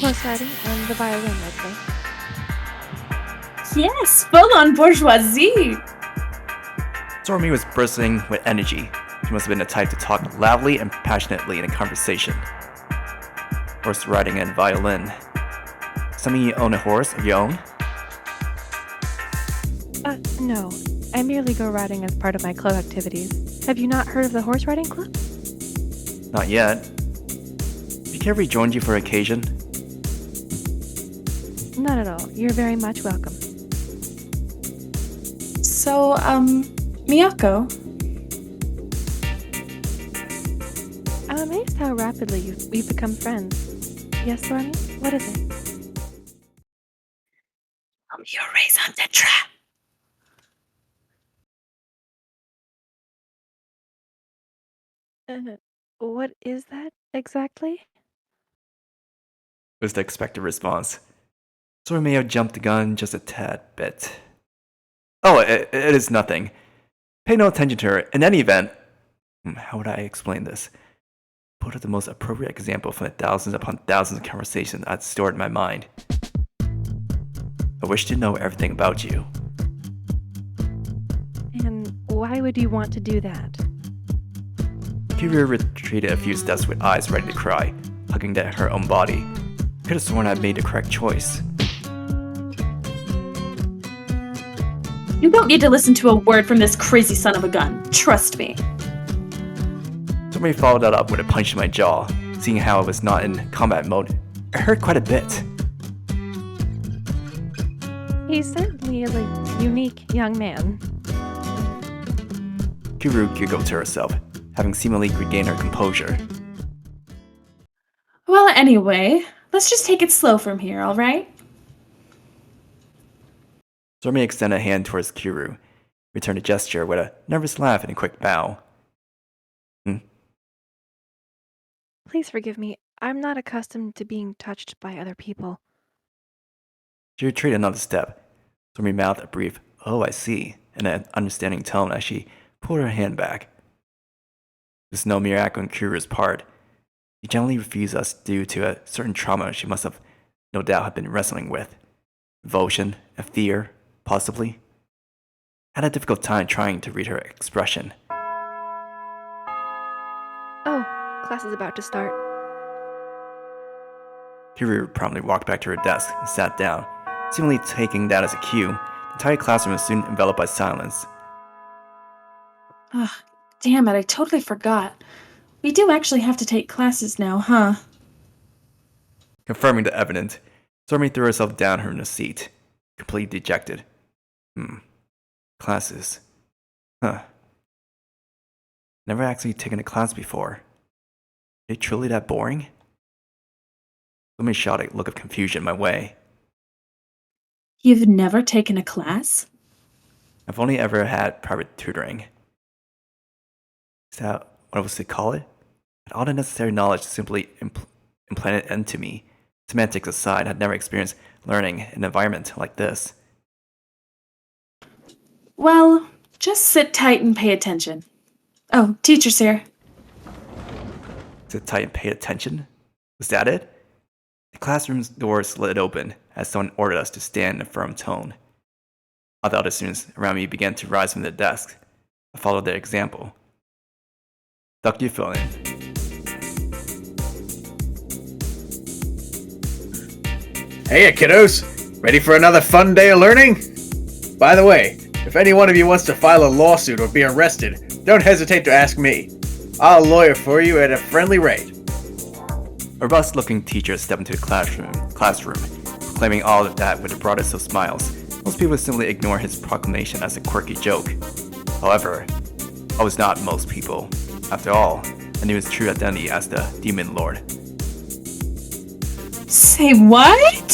Horse riding and the violin, I'd say. Yes, full-on bourgeoisie! Sorami was bristling with energy. She must have been the type to talk loudly and passionately in a conversation. Horse riding and violin. Something you own a horse of your own? No. I merely go riding as part of my club activities. Have you not heard of the horse riding club? Not yet. Did Carrie join you for occasion? Not at all. You're very much welcome. So, Miyako, I'm amazed how rapidly we've become friends. Yes, Sorami? What is it? your raison d'etre. What is that exactly? Was the expected response. Sora may have jumped the gun just a tad bit. Oh, it is nothing. Pay no attention to her. In any event, how would I explain this? Put up the most appropriate example from the thousands upon thousands of conversations I'd stored in my mind. I wish to know everything about you. And why would you want to do that? Kurou retreated a few steps with eyes ready to cry, hugging at her own body. Could have sworn I'd made the correct choice. You don't need to listen to a word from this crazy son of a gun. Trust me. Somebody followed that up with a punch in my jaw. Seeing how I was not in combat mode, it hurt quite a bit. He certainly is a unique young man. Kurou giggled to herself, having seemingly regained her composure. Well, anyway, let's just take it slow from here, alright? Sorami extended a hand towards Kurou, returned a gesture with a nervous laugh and a quick bow. Please forgive me. I'm not accustomed to being touched by other people. She retreated another step. Sorami mouthed a brief, "Oh, I see," in an understanding tone as she pulled her hand back. This is no mere act on Kurou's part. She generally refused us due to a certain trauma she must have no doubt have been wrestling with. Revulsion, a fear, possibly. I had a difficult time trying to read her expression. Oh, class is about to start. Kurou promptly walked back to her desk and sat down, seemingly taking that as a cue. The entire classroom was soon enveloped by silence. Ugh, damn it, I totally forgot. We do actually have to take classes now, huh? Confirming the evident, Sorami threw herself down in her seat, completely dejected. Classes. Huh. Never actually taken a class before. Are they truly that boring? Sorami shot a look of confusion my way. You've never taken a class? I've only ever had private tutoring. Is that what I was to call it? And all the necessary knowledge simply implanted into me. Semantics aside, I'd never experienced learning in an environment like this. Well, just sit tight and pay attention. Oh, teacher's here. Sit tight and pay attention? Was that it? The classroom's door slid open as someone ordered us to stand in a firm tone. All the other students around me began to rise from their desks. I followed their example. Duck, you fill in. Hey, kiddos! Ready for another fun day of learning? By the way, if any one of you wants to file a lawsuit or be arrested, don't hesitate to ask me. I'll lawyer for you at a friendly rate. A robust-looking teacher stepped into the classroom, proclaiming all of that with the broadest of smiles. Most people would simply ignore his proclamation as a quirky joke. However, I was not most people. After all, I knew his true identity as the Demon Lord. Say what?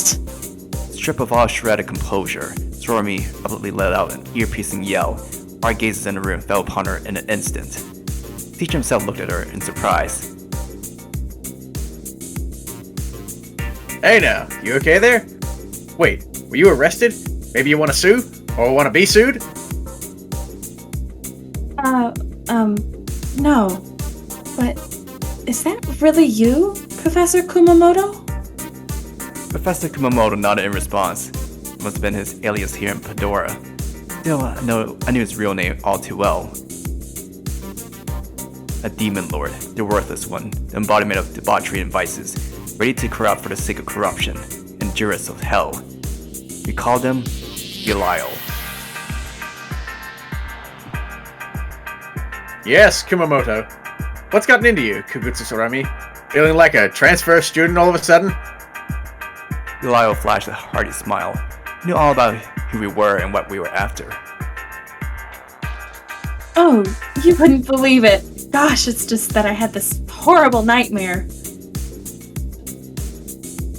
Stripped of all shredded composure, Sorami abruptly let out an ear-piercing yell. Our gazes in the room fell upon her in an instant. The teacher himself looked at her in surprise. Hey now, you okay there? Wait, were you arrested? Maybe you want to sue? Or want to be sued? No. But is that really you, Professor Kumamoto? Professor Kumamoto nodded in response. It must have been his alias here in Pandora. Still, I knew his real name all too well. A demon lord, the worthless one, the embodiment of debauchery and vices, ready to corrupt for the sake of corruption, and jurist of hell. We called him Belial. Yes, Kumamoto. What's gotten into you, Kugutsu Sorami? Feeling like a transfer student all of a sudden? Belial flashed a hearty smile. He knew all about who we were and what we were after. Oh, you wouldn't believe it. Gosh, it's just that I had this horrible nightmare.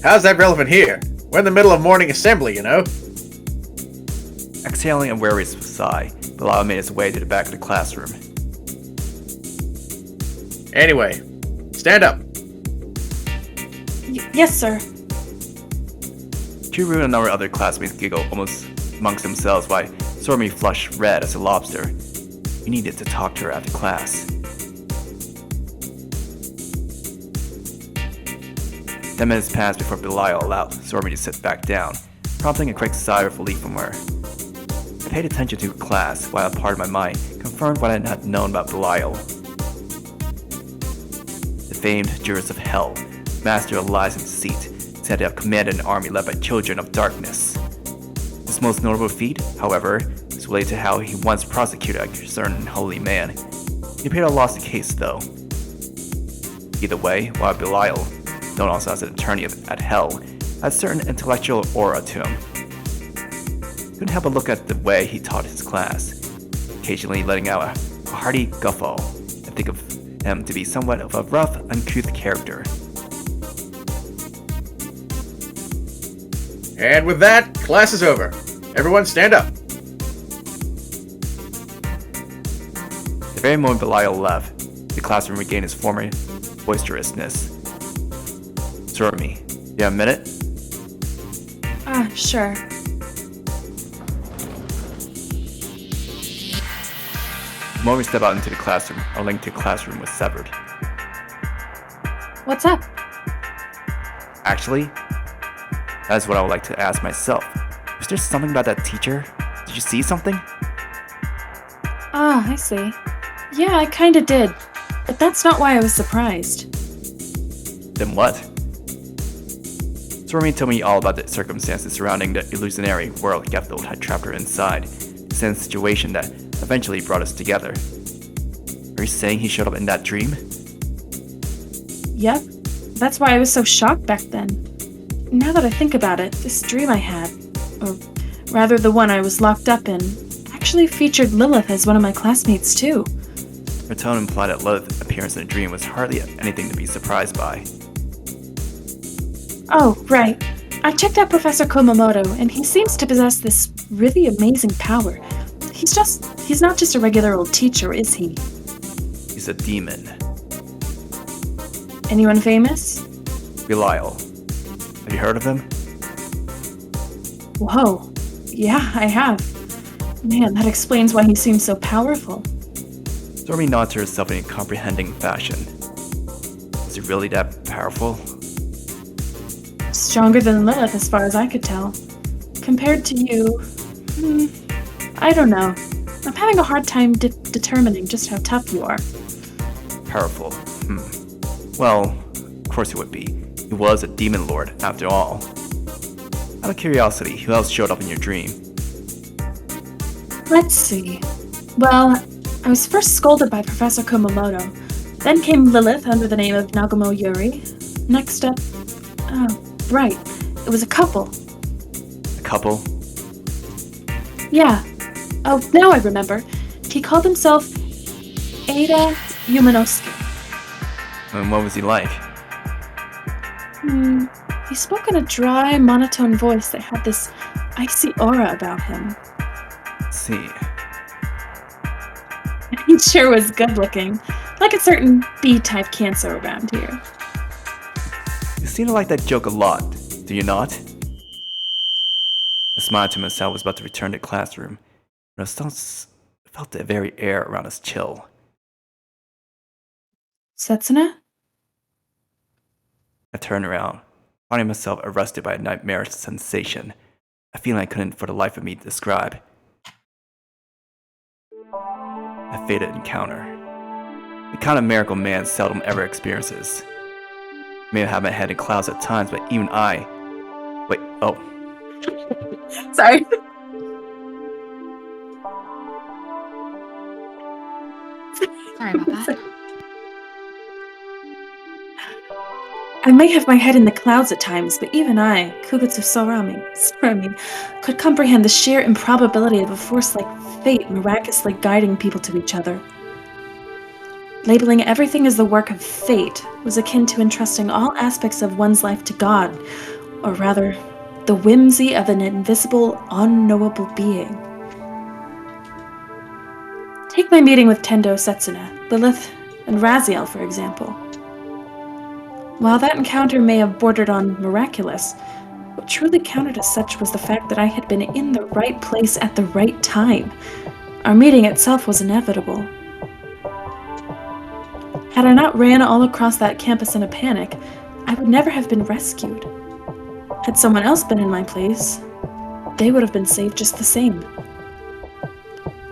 How's that relevant here? We're in the middle of morning assembly, you know? Exhaling a weary sigh, Belial made his way to the back of the classroom. Anyway, stand up. Yes, sir. Kurou and a number of other classmates giggled almost amongst themselves while Sorami flushed red as a lobster. We needed to talk to her after class. 10 minutes passed before Belial allowed Sorami to sit back down, prompting a quick sigh of relief from her. I paid attention to class while a part of my mind confirmed what I had known about Belial. The famed jurist of hell, master of lies and deceit, said to have commanded an army led by children of darkness. His most notable feat, however, is related to how he once prosecuted a certain holy man. He appeared to have lost the case, though. Either way, while Belial, known also as an attorney at hell, had a certain intellectual aura to him. Couldn't help but look at the way he taught his class, occasionally letting out a hearty guffaw, and think of him to be somewhat of a rough, uncouth character. And with that, class is over. Everyone stand up. The very moment Belial left, the classroom regained its former boisterousness. Sorami, you have a minute? Sure. The moment we step out into the classroom, our link to the classroom was severed. What's up? Actually, that is what I would like to ask myself. Was there something about that teacher? Did you see something? I see. Yeah, I kinda did. But that's not why I was surprised. Then what? Sorami told me all about the circumstances surrounding the illusionary world Geftold had trapped her inside, the same situation that eventually brought us together. Are you saying he showed up in that dream? Yep. That's why I was so shocked back then. Now that I think about it, this dream I had, or rather the one I was locked up in, actually featured Lilith as one of my classmates too. Her tone implied that Lilith's appearance in the dream was hardly anything to be surprised by. Oh, right. I checked out Professor Kumamoto, and he seems to possess this really amazing power. He's not just a regular old teacher, is he? He's a demon. Anyone famous? Belial. Have you heard of him? Whoa. Yeah, I have. Man, that explains why he seems so powerful. Sorami nodded to herself in a comprehending fashion. Was he really that powerful? Stronger than Lilith, as far as I could tell. Compared to you, I don't know. I'm having a hard time determining just how tough you are. Powerful. Well, of course he would be. He was a demon lord, after all. Out of curiosity, who else showed up in your dream? Let's see. Well, I was first scolded by Professor Kumamoto. Then came Lilith under the name of Nagamo Yuri. Next up... Oh, right. It was a couple. A couple? Yeah. Oh, now I remember. He called himself Ada Yumanosuke. And what was he like? He spoke in a dry, monotone voice that had this icy aura about him. Let's see. He sure was good looking. Like a certain B-type cancer around here. You seem to like that joke a lot, do you not? I smiled to myself, was about to return to the classroom, but I felt the very air around us chill. Setsuna? I turned around, finding myself arrested by a nightmarish sensation, a feeling I couldn't for the life of me describe. A fated encounter. The kind of miracle man seldom ever experiences. May have my head in clouds at times, but even I... Wait, oh. Sorry. Sorry about that. I may have my head in the clouds at times, but even I, Kugutsu Sorami, could comprehend the sheer improbability of a force like fate miraculously guiding people to each other. Labeling everything as the work of fate was akin to entrusting all aspects of one's life to God, or rather, the whimsy of an invisible, unknowable being. Take my meeting with Tendo Setsuna, Lilith, and Raziel, for example. While that encounter may have bordered on miraculous, what truly counted as such was the fact that I had been in the right place at the right time. Our meeting itself was inevitable. Had I not ran all across that campus in a panic, I would never have been rescued. Had someone else been in my place, they would have been saved just the same.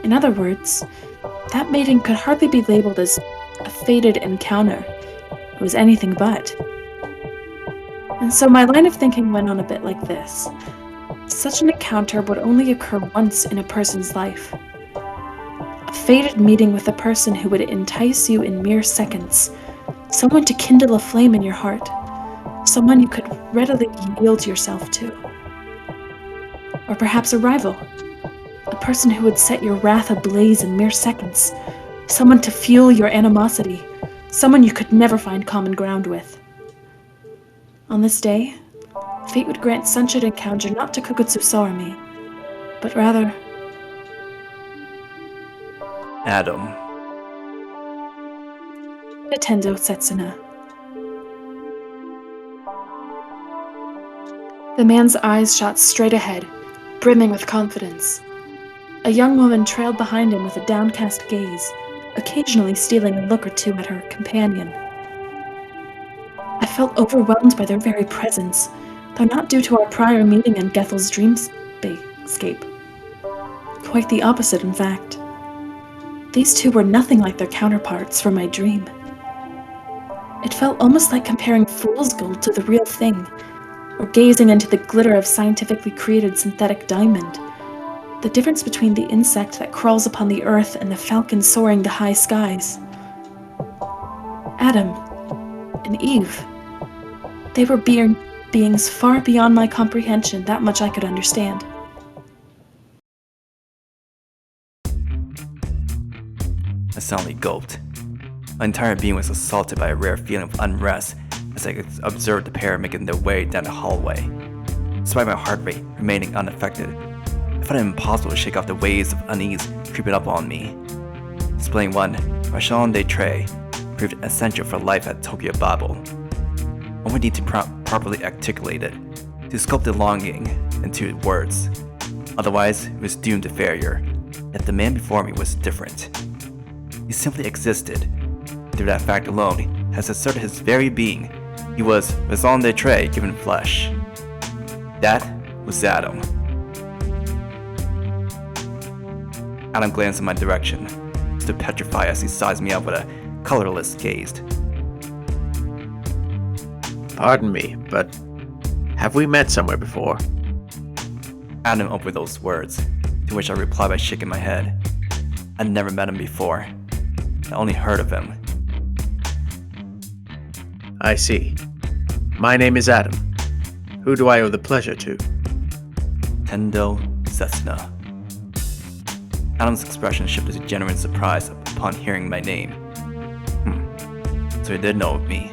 In other words, that meeting could hardly be labeled as a fated encounter. It was anything but. And so my line of thinking went on a bit like this. Such an encounter would only occur once in a person's life. A fated meeting with a person who would entice you in mere seconds. Someone to kindle a flame in your heart. Someone you could readily yield yourself to. Or perhaps a rival. A person who would set your wrath ablaze in mere seconds. Someone to fuel your animosity. Someone you could never find common ground with. On this day, fate would grant such an encounter not to Kugutsu Sorami, but rather... Adam. Tendo Setsuna. The man's eyes shot straight ahead, brimming with confidence. A young woman trailed behind him with a downcast gaze, occasionally stealing a look or two at her companion. I felt overwhelmed by their very presence, though not due to our prior meeting in Gethel's dreamscape. Quite the opposite, in fact. These two were nothing like their counterparts from my dream. It felt almost like comparing fool's gold to the real thing, or gazing into the glitter of scientifically created synthetic diamond. The difference between the insect that crawls upon the earth and the falcon soaring to high skies. Adam and Eve. They were beings far beyond my comprehension, that much I could understand. I suddenly gulped. My entire being was assaulted by a rare feeling of unrest as I observed the pair making their way down the hallway. Despite my heart rate remaining unaffected, I found it impossible to shake off the waves of unease creeping up on me. Displaying one, my Cyanide tray proved essential for life at Tokyo Babel. One would need to properly articulate it, to sculpt the longing into words. Otherwise, it was doomed to failure. Yet the man before me was different. He simply existed. Through that fact alone, has asserted his very being. He was Raziel tray given flesh. That was Adam. Adam glanced in my direction, stood petrified as he sized me up with a colorless gaze. Pardon me, but have we met somewhere before? Adam opened those words, to which I replied by shaking my head. I'd never met him before. I only heard of him. I see. My name is Adam. Who do I owe the pleasure to? Tendo Setsuna. Adam's expression shifted to genuine surprise upon hearing my name. So he did know of me.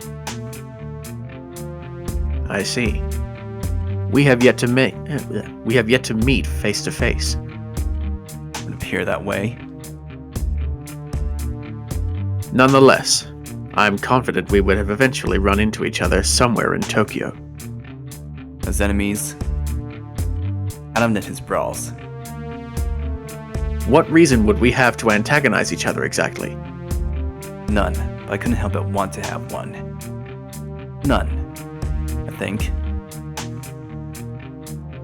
I see. We have yet to meet face to face. It would appear that way. Nonetheless, I'm confident we would have eventually run into each other somewhere in Tokyo. As enemies, Adam knit his brows. What reason would we have to antagonize each other exactly? None, but I couldn't help but want to have one. None, I think.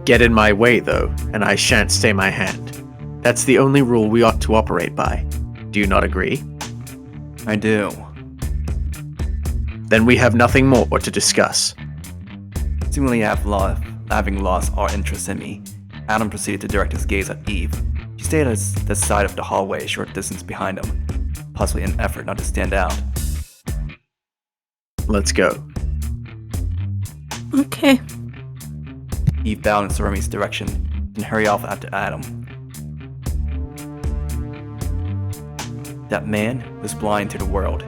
Get in my way, though, and I shan't stay my hand. That's the only rule we ought to operate by. Do you not agree? I do. Then we have nothing more to discuss. Seemingly having lost all interest in me, Adam proceeded to direct his gaze at Eve. She stayed at the side of the hallway a short distance behind him, possibly in an effort not to stand out. Let's go. Okay. Eve bowed in Sorami's direction and hurried off after Adam. That man was blind to the world,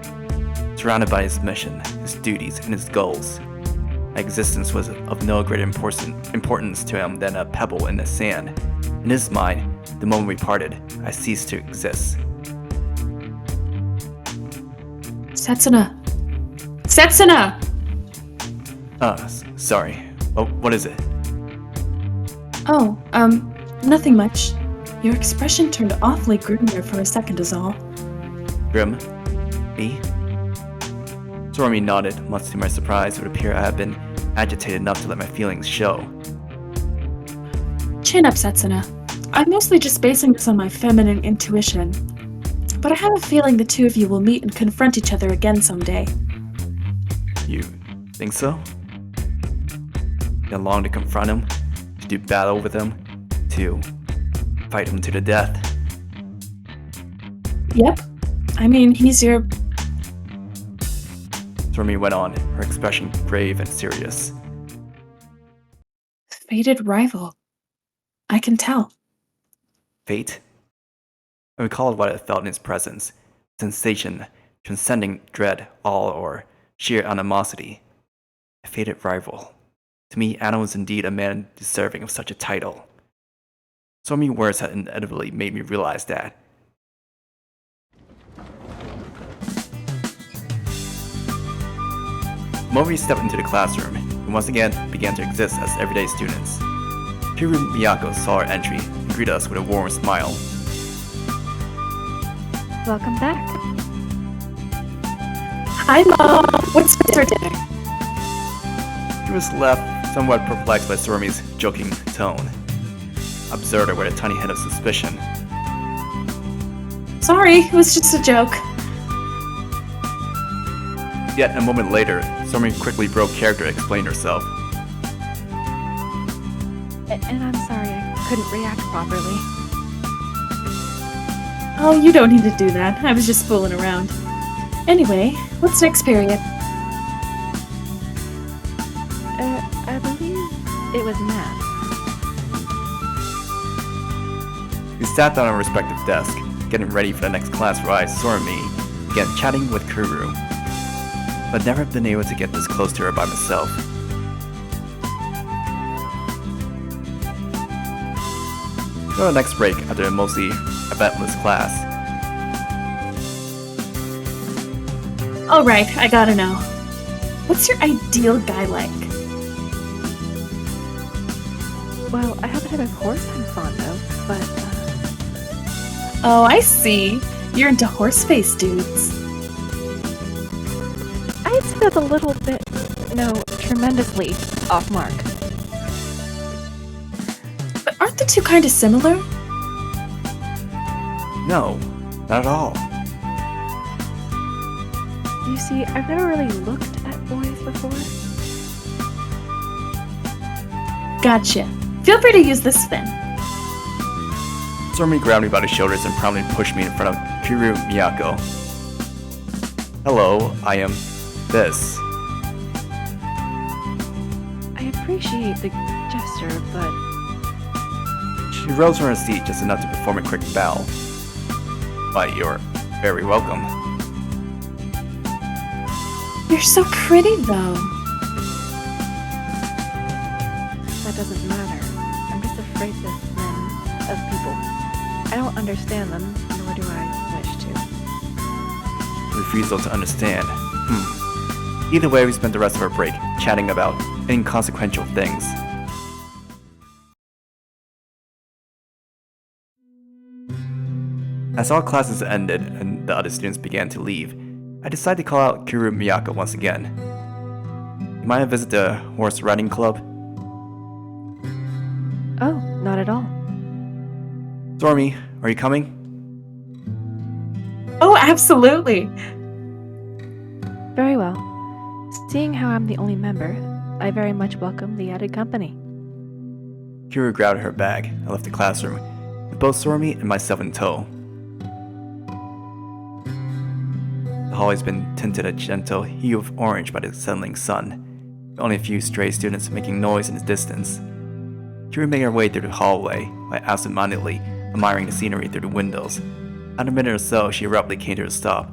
surrounded by his mission, his duties, and his goals. My existence was of no greater importance to him than a pebble in the sand. In his mind, the moment we parted, I ceased to exist. Setsuna! Setsuna! Sorry. What is it? Oh, nothing much. Your expression turned awfully grim there for a second is all. Grim? Me? Sorami nodded, much to my surprise. It would appear I had been agitated enough to let my feelings show. Chin up, Setsuna. I'm mostly just basing this on my feminine intuition. But I have a feeling the two of you will meet and confront each other again someday. You think so? You long to confront him? To do battle with him? To fight him to the death? Yep. I mean, he's your... Sorami went on, her expression grave and serious. fated rival. I can tell. Fate? I recalled what I felt in his presence. Sensation, transcending dread, awe, or sheer animosity. A fated rival. To me, Adam was indeed a man deserving of such a title. So many words had inevitably made me realize that. The moment we stepped into the classroom, we once again began to exist as everyday students. Kurou and Miyako saw our entry and greeted us with a warm smile. Welcome back. Hi, Mom. What's for dinner? She was left somewhat perplexed by Sorami's joking tone. Observed her with a tiny hint of suspicion. Sorry, it was just a joke. Yet, a moment later, Sorami quickly broke character and explained herself. And I'm sorry I couldn't react properly. Oh, you don't need to do that. I was just fooling around. Anyway, what's next period? I believe it was math. We sat down at our respective desks, getting ready for the next class where I, Sorami, began chatting with Kurou. But never been able to get this close to her by myself. Go to the next break after a mostly eventless class. Alright, I gotta know. What's your ideal guy like? Well, I haven't had a course I'm fond of, but Oh, I see. You're into horse-faced dudes. I'd say that's a little bit, tremendously off mark. But aren't the two kind of similar? No, not at all. You see, I've never really looked at boys before. Gotcha. Feel free to use this then. Sorami grabbed me by the shoulders and promptly pushed me in front of Kurou Miyako. Hello, I am this. I appreciate the gesture, but She rose from her seat just enough to perform a quick bow. Why, you're very welcome. You're so pretty, though. that doesn't matter. I'm just afraid of men, of people. I don't understand them, nor do I wish to. Refusal to understand. Either way, we spent the rest of our break chatting about inconsequential things. As all classes ended and the other students began to leave, I decided to call out Kurou Miyako once again. You mind I visit the horse riding club? Oh, not at all. Sorami, are you coming? Oh, absolutely. Very well. Seeing how I'm the only member, I very much welcome the added company. Kurou grabbed her bag and left the classroom, with both Sorami and myself in tow. The hallway's been tinted a gentle hue of orange by the settling sun, with only a few stray students making noise in the distance. She would make her way through the hallway, while absent-mindedly admiring the scenery through the windows. After a minute or so, she abruptly came to a stop.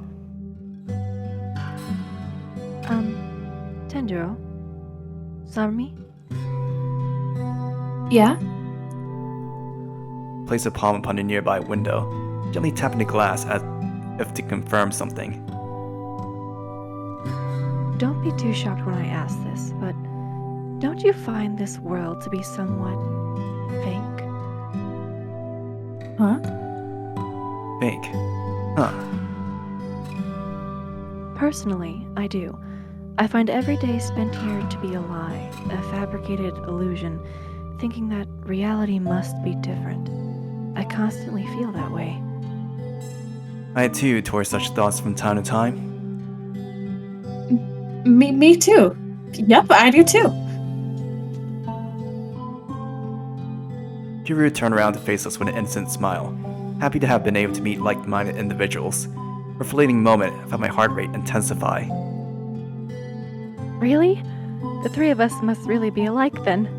Tenjiro? Sorami? Yeah? Placed a palm upon the nearby window, gently tapping the glass as if to confirm something. Don't be too shocked when I ask this, but don't you find this world to be somewhat fake? Huh? Fake. Huh. Personally, I do. I find every day spent here to be a lie, a fabricated illusion, thinking that reality must be different. I constantly feel that way. I too tour such thoughts from time to time. Me too. Yep, I do too. Kurou turned around to face us with an innocent smile, happy to have been able to meet like-minded individuals. For a fleeting moment, I felt my heart rate intensify. Really? The three of us must really be alike then.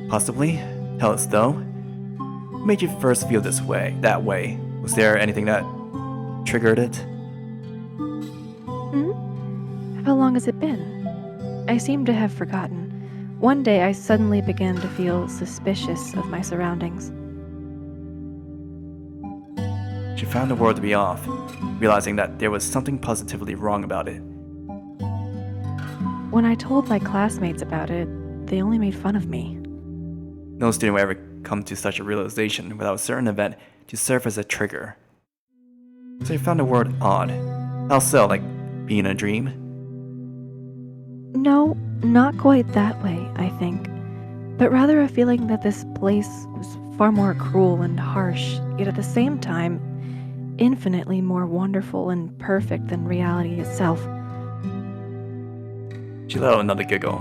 Possibly. Tell us though. What made you first feel that way? Was there anything that triggered it? How long has it been? I seem to have forgotten. One day I suddenly began to feel suspicious of my surroundings. She found the world to be off, realizing that there was something positively wrong about it. When I told my classmates about it, they only made fun of me. No student would ever come to such a realization without a certain event to serve as a trigger. So you found the world odd. How so, like being a dream? No, not quite that way, I think. But rather a feeling that this place was far more cruel and harsh, yet at the same time, infinitely more wonderful and perfect than reality itself. She let out another giggle.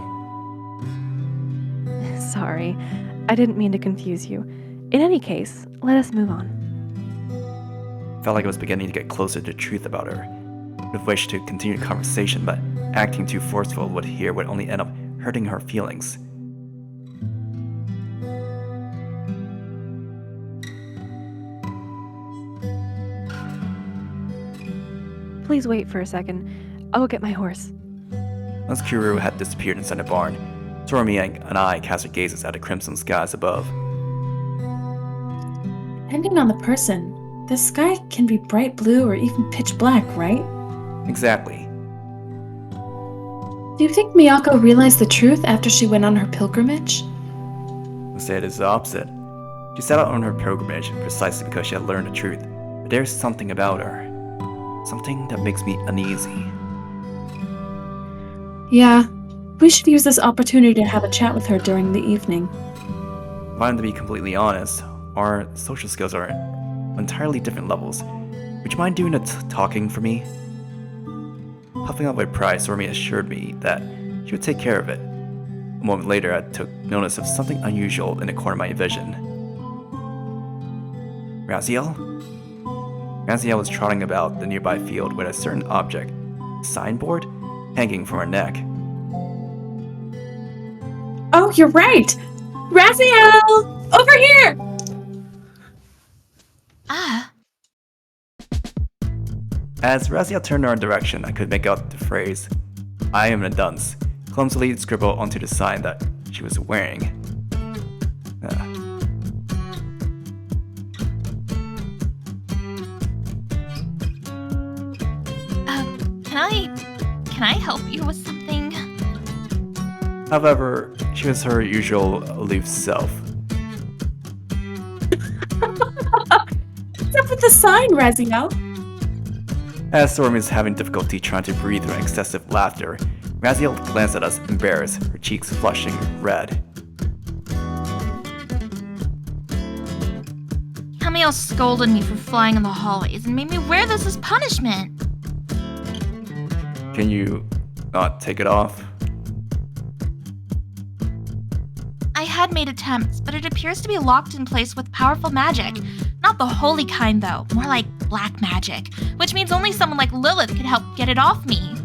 Sorry, I didn't mean to confuse you. In any case, let us move on. Felt like I was beginning to get closer to the truth about her. Would have wished to continue the conversation, but acting too forceful would only end up hurting her feelings. Please wait for a second. I'll go get my horse. Once Kurou had disappeared inside the barn, Sorami and I cast our gazes at the crimson skies above. Depending on the person, the sky can be bright blue or even pitch black, right? Exactly. Do you think Miyako realized the truth after she went on her pilgrimage? I say it is the opposite. She set out on her pilgrimage precisely because she had learned the truth, but there's something about her. Something that makes me uneasy. Yeah, we should use this opportunity to have a chat with her during the evening. If I'm to be completely honest, our social skills are on entirely different levels. Would you mind doing the talking for me? Puffing up with pride, Sorami assured me that she would take care of it. A moment later, I took notice of something unusual in the corner of my vision. Raziel? Raziel was trotting about the nearby field with a certain object, a signboard, hanging from her neck. Oh, you're right! Raziel! Over here! Ah, As Raziel turned in our direction, I could make out the phrase, "I am a dunce," clumsily scribbled onto the sign that she was wearing. Can I help you with something? However, she was her usual aloof self. What's up with the sign, Raziel? As Sorami was having difficulty trying to breathe through excessive laughter, Raziel glanced at us embarrassed, her cheeks flushing red. Camael scolded me for flying in the hallways and made me wear this as punishment. Can you not take it off? I had made attempts, but it appears to be locked in place with powerful magic. Not the holy kind, though. More like black magic, which means only someone like Lilith could help get it off me.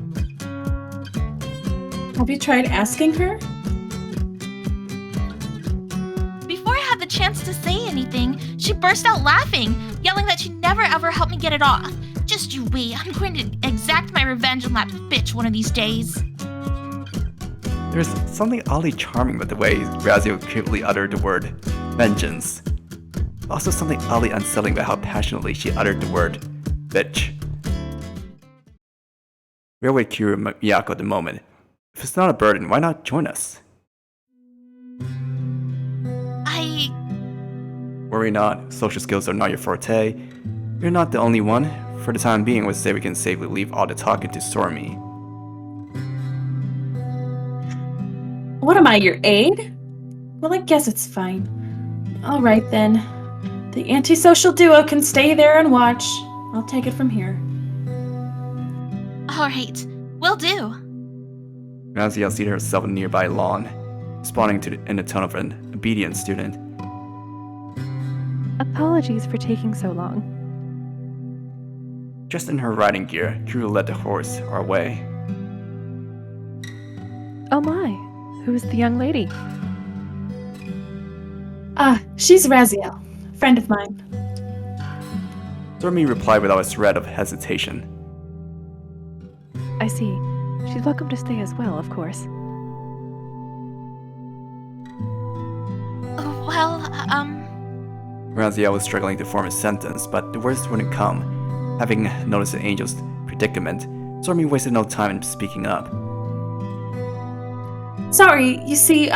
Have you tried asking her? Before I had the chance to say anything, she burst out laughing, yelling that she'd never ever help me get it off. Just you wait, I'm going to exact my revenge on that bitch one of these days. There's something oddly charming about the way Raziel cutely uttered the word vengeance. Also something oddly unsettling about how passionately she uttered the word bitch. We're with Kurou and Miyako at the moment. If it's not a burden, why not join us? Worry not, social skills are not your forte. You're not the only one. For the time being, I would say we can safely leave all the talking to Sorami. What am I, your aide? Well, I guess it's fine. Alright then. The antisocial duo can stay there and watch. I'll take it from here. Alright, will do. Raziel seated herself on a nearby lawn, responding in the tone of an obedient student. Apologies for taking so long. Just in her riding gear, Kurou led the horse our way. Oh my, who's the young lady? She's Raziel, friend of mine. Sorami replied without a shred of hesitation. I see. She's welcome to stay as well, of course. Raziel was struggling to form a sentence, but the words wouldn't come. Having noticed the angel's predicament, Sorami wasted no time in speaking up. Sorry, you see,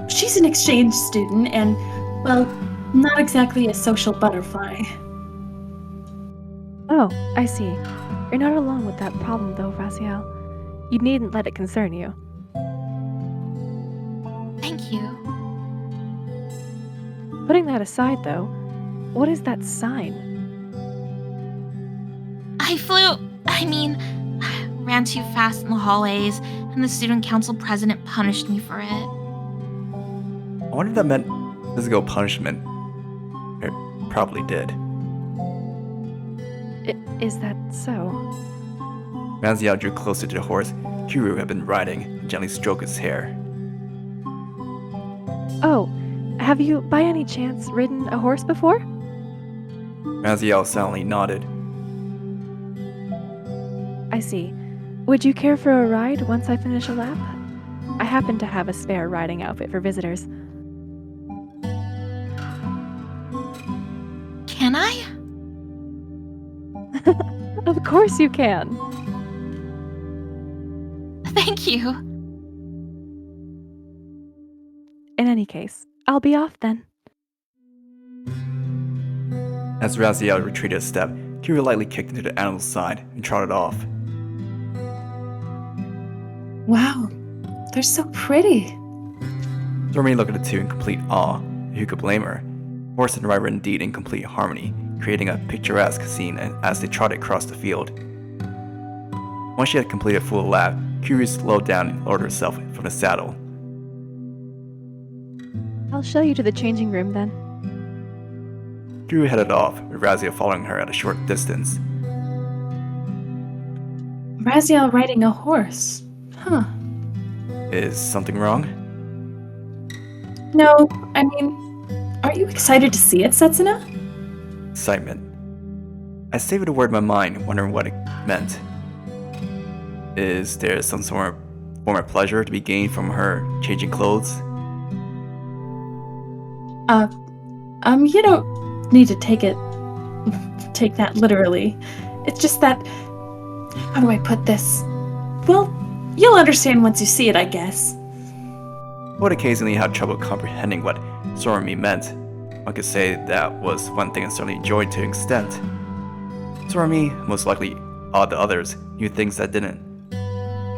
she's an exchange student and, well, not exactly a social butterfly. Oh, I see. You're not alone with that problem, though, Raziel. You needn't let it concern you. Thank you. Putting that aside, though, what is that sign? Ran too fast in the hallways, and the student council president punished me for it. I wonder if that meant physical punishment. It probably did. Is that so? Raziel drew closer to the horse Kurou had been riding and gently stroked his hair. Oh, have you, by any chance, ridden a horse before? Raziel silently nodded. I see. Would you care for a ride once I finish a lap? I happen to have a spare riding outfit for visitors. Can I? Of course you can. Thank you. In any case, I'll be off then. As Raziel retreated a step, Kurou lightly kicked into the animal's side and trotted off. Wow, they're so pretty. Sorami looked at the two in complete awe. Who could blame her? Horse and rider were indeed in complete harmony, creating a picturesque scene as they trotted across the field. Once she had completed a full lap, Kurou slowed down and lowered herself from the saddle. I'll show you to the changing room then. Kurou headed off, with Raziel following her at a short distance. Raziel riding a horse. Huh. Is something wrong? No, I mean, are you excited to see it, Setsuna? Excitement. I savored a word in my mind, wondering what it meant. Is there some sort of form of pleasure to be gained from her changing clothes? You don't need to take that literally. It's just that, how do I put this? Well, you'll understand once you see it, I guess. I would occasionally have trouble comprehending what Sorami meant. One could say that was one thing I certainly enjoyed to an extent. Sorami, most likely all the others, knew things that didn't.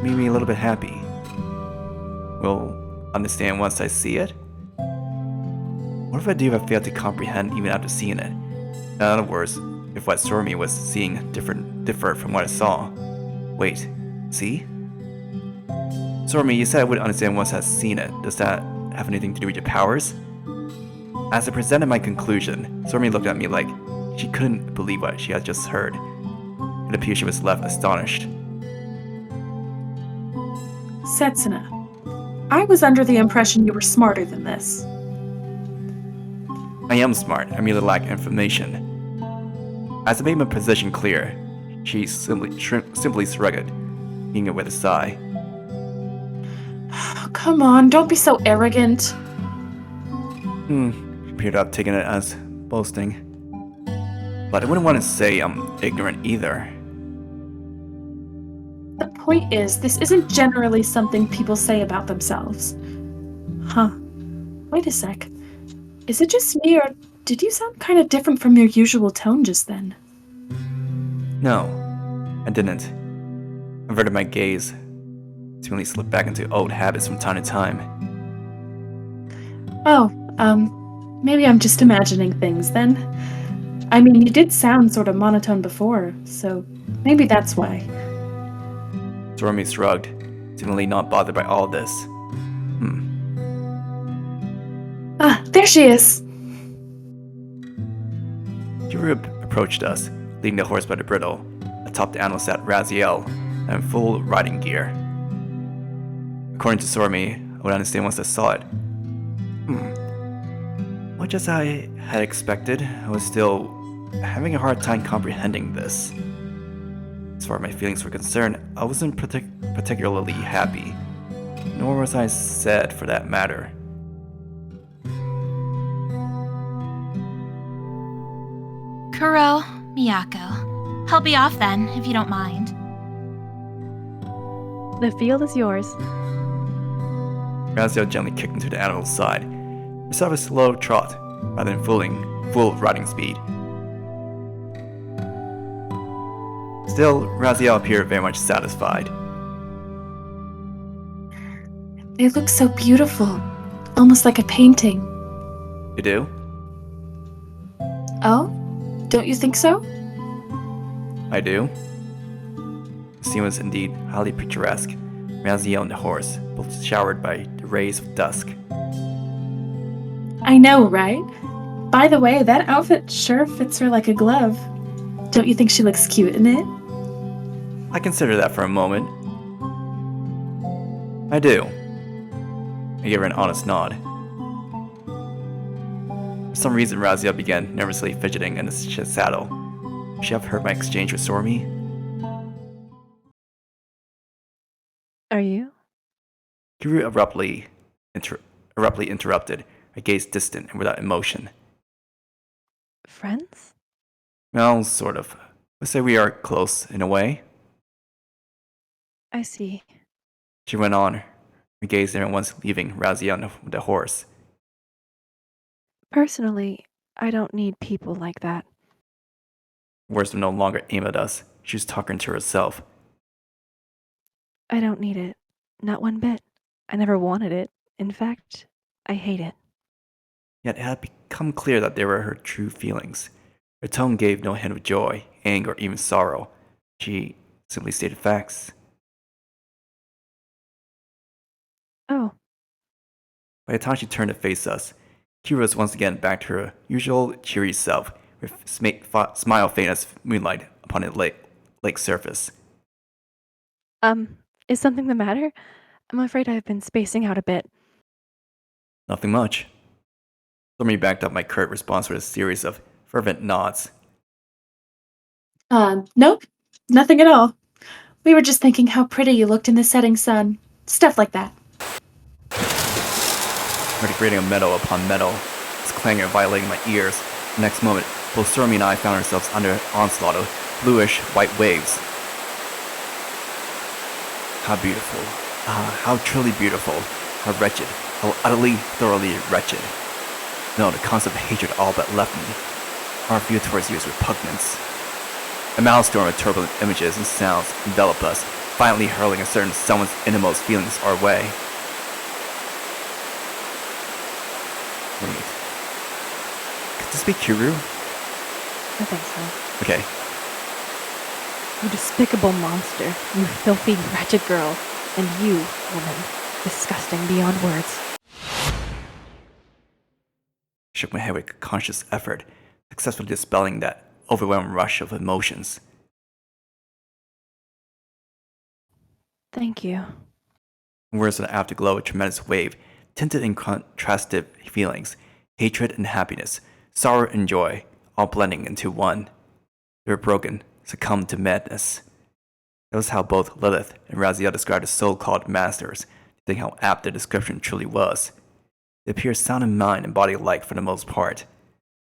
Made me a little bit happy. Will understand once I see it? What if I do if I fail to comprehend even after seeing it? In other words, if what Sorami was seeing differed from what I saw. Wait, see? Sorami, you said I would understand once I've seen it. Does that have anything to do with your powers? As I presented my conclusion, Sorami looked at me like, She couldn't believe what she had just heard. It appeared she was left astonished. Setsuna, I was under the impression you were smarter than this. I am smart, I merely lack information. As I made my position clear, she simply shrugged, being it with a sigh. Come on, don't be so arrogant. She appeared to have taken it as boasting. But I wouldn't want to say I'm ignorant either. The point is, this isn't generally something people say about themselves. Huh. Wait a sec. Is it just me, or did you sound kind of different from your usual tone just then? No, I didn't. I averted my gaze, seemingly slipped back into old habits from time to time. Oh, maybe I'm just imagining things then. I mean, you did sound sort of monotone before, so maybe that's why. Sorami shrugged, seemingly not bothered by all this. Ah, there she is! Kurou approached us, leading the horse by the bridle. Atop the animal sat Raziel, in full riding gear. According to Sorami, I would understand once I saw it. Much as I had expected, I was still having a hard time comprehending this. As far as my feelings were concerned, I wasn't particularly happy, nor was I sad for that matter. Kurou, Miyako. I'll be off then, if you don't mind. The field is yours. Raziel gently kicked into the animal's side. We saw a slow trot, rather than full riding speed. Still, Raziel appeared very much satisfied. They look so beautiful. Almost like a painting. You do? Oh? Don't you think so? I do. The scene was indeed highly picturesque. Raziel and the horse, both showered by the rays of dusk. I know, right? By the way, that outfit sure fits her like a glove. Don't you think she looks cute in it? I consider that for a moment. I do. I gave her an honest nod. For some reason, Raziel began nervously fidgeting in the saddle. Should she have heard my exchange with Sorami? Are you? Kurou abruptly interrupted, her gaze distant and without emotion. Friends? Well, sort of. Let's say we are close in a way. I see. She went on, her gaze never once leaving Raziel on the horse. Personally, I don't need people like that. Words were no longer aimed at us. She was talking to herself. I don't need it. Not one bit. I never wanted it. In fact, I hate it. Yet it had become clear that they were her true feelings. Her tone gave no hint of joy, anger, or even sorrow. She simply stated facts. Oh. By the time she turned to face us, Kurou was once again back to her usual cheery self, with smile faint as moonlight upon the lake surface. Is something the matter? I'm afraid I've been spacing out a bit. Nothing much. Sorami backed up my curt response with a series of fervent nods. Nope. Nothing at all. We were just thinking how pretty you looked in the setting sun. Stuff like that. I heard a grating of metal upon metal, its clangor violating my ears. The next moment, both Sorami and I found ourselves under an onslaught of bluish-white waves. How beautiful. How truly beautiful. How wretched. How utterly, thoroughly wretched. No, the concept of hatred all but left me. Our view towards you is repugnance. A maelstrom of turbulent images and sounds envelop us, violently hurling a certain someone's innermost feelings our way. Wait. Could this be Kurou? I think so. Okay. You despicable monster. You filthy, wretched girl. And you, woman. Disgusting beyond words. I shook my head with conscious effort. successfully dispelling that overwhelming rush of emotions. Thank you. Words of the afterglow, a tremendous wave, tinted in contrastive feelings, hatred and happiness, sorrow and joy, all blending into one. They were broken, succumbed to madness. That was how both Lilith and Raziel described the so-called masters, think how apt the description truly was. They appeared sound in mind and body alike for the most part.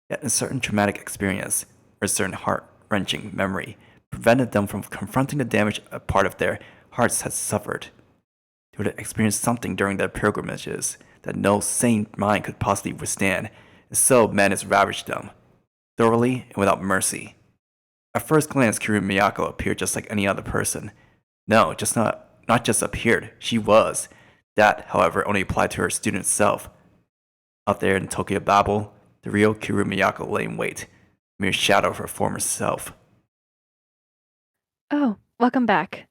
Yet a certain traumatic experience, or a certain heart-wrenching memory, prevented them from confronting the damage a part of their hearts had suffered. They would have experienced something during their pilgrimages that no sane mind could possibly withstand, and so madness ravaged them, thoroughly and without mercy. At first glance, Kurou Miyako appeared just like any other person. No, not just appeared, she was. That, however, only applied to her student self. Out there in Tokyo Babel, the real Kurou Miyako lay in wait, a mere shadow of her former self. Oh, welcome back.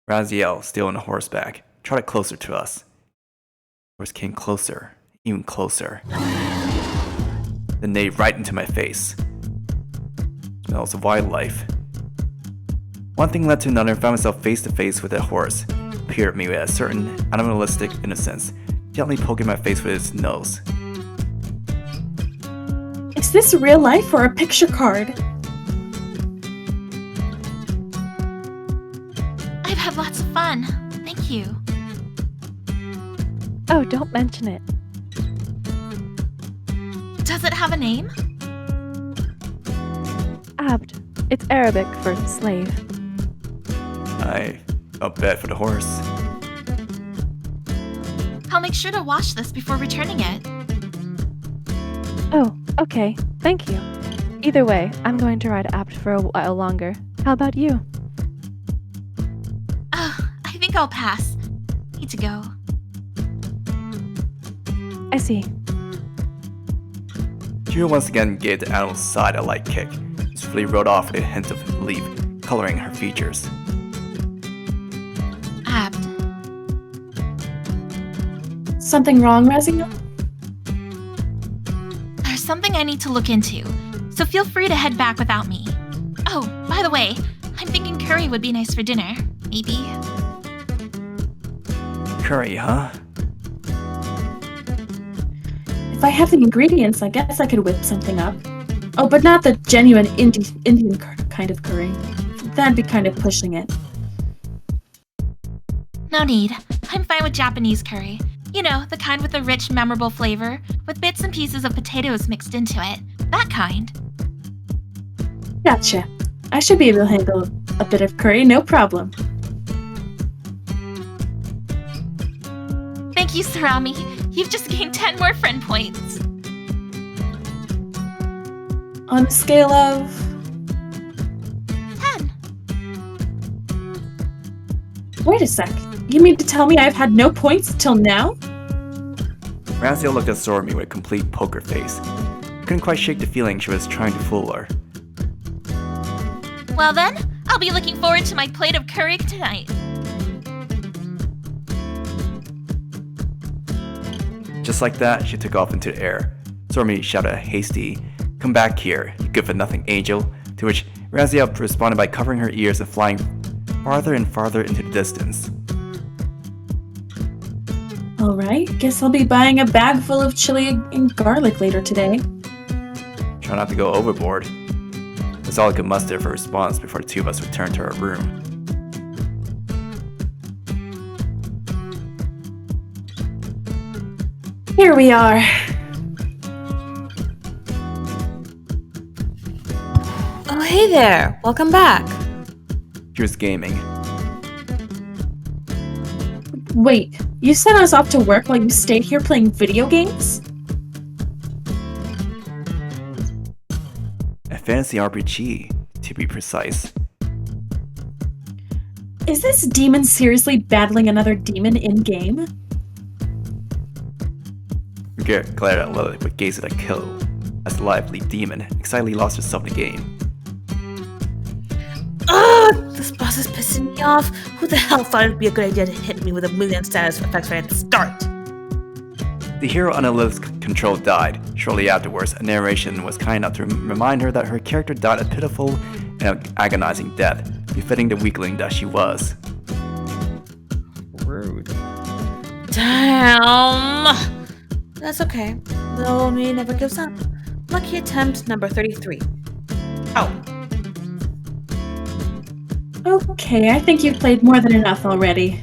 Raziel, still on horseback, trotted closer to us. The horse came closer, even closer. Then neighed right into my face. Smells of wildlife. One thing led to another, and found myself face to face with a horse. Peered at me with a certain animalistic innocence, gently poking my face with its nose. Is this real life or a picture card? I've had lots of fun. Thank you. Oh, don't mention it. Does it have a name? Abd. It's Arabic for slave. I felt bad for the horse. I'll make sure to wash this before returning it. Oh, okay. Thank you. Either way, I'm going to ride Abd for a while longer. How about you? Oh, I think I'll pass. Need to go. I see. Kurou once again gave the animal's side a light kick, and swiftly rode off with a hint of relief coloring her features. Abd. Something wrong, Raziel? There's something I need to look into, so feel free to head back without me. Oh, by the way, I'm thinking curry would be nice for dinner. Maybe. Curry, huh? If I have the ingredients, I guess I could whip something up. Oh, but not the genuine Indian kind of curry. That'd be kind of pushing it. No need. I'm fine with Japanese curry. You know, the kind with a rich, memorable flavor, with bits and pieces of potatoes mixed into it. That kind. Gotcha. I should be able to handle a bit of curry, no problem. Thank you, Sorami. You've just gained 10 more friend points. On a scale of... 10. Wait a sec. You mean to tell me I've had no points till now? Raziel looked at Sorami with a complete poker face. Couldn't quite shake the feeling she was trying to fool her. Well then, I'll be looking forward to my plate of curry tonight. Just like that, she took off into the air. Sorami shouted a hasty, "Come back here, you good-for-nothing angel," to which Raziel responded by covering her ears and flying farther and farther into the distance. Alright, guess I'll be buying a bag full of chili and garlic later today. Try not to go overboard. That's all I could muster for a response before the two of us returned to our room. Here we are. Oh, hey there. Welcome back. She was gaming. Wait, you sent us off to work while you stayed here playing video games? A fantasy RPG, to be precise. Is this demon seriously battling another demon in-game? Garrett glared at Lilith with gaze at a kill, as the lively demon excitedly lost herself in the game. Ugh! This boss is pissing me off. Who the hell thought it'd be a good idea to hit me with a million status effects right at the start? The hero under Lilith's control died. Shortly afterwards, a narration was kind enough to remind her that her character died a pitiful and agonizing death, befitting the weakling that she was. Rude. Damn! That's okay. Though me never gives up. Lucky attempt number 33. Oh. Okay, I think you've played more than enough already.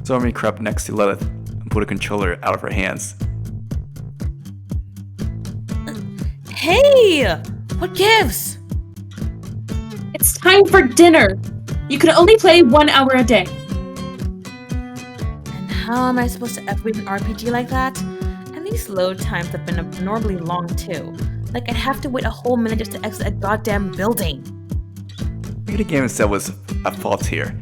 Sorami crept next to Lilith and pulled a controller out of her hands. Hey! What gives? It's time for dinner! You can only play 1 hour a day. And how am I supposed to ever read an RPG like that? And these load times have been abnormally long too. Like I'd have to wait a whole minute just to exit a goddamn building. Maybe the game itself was at fault here.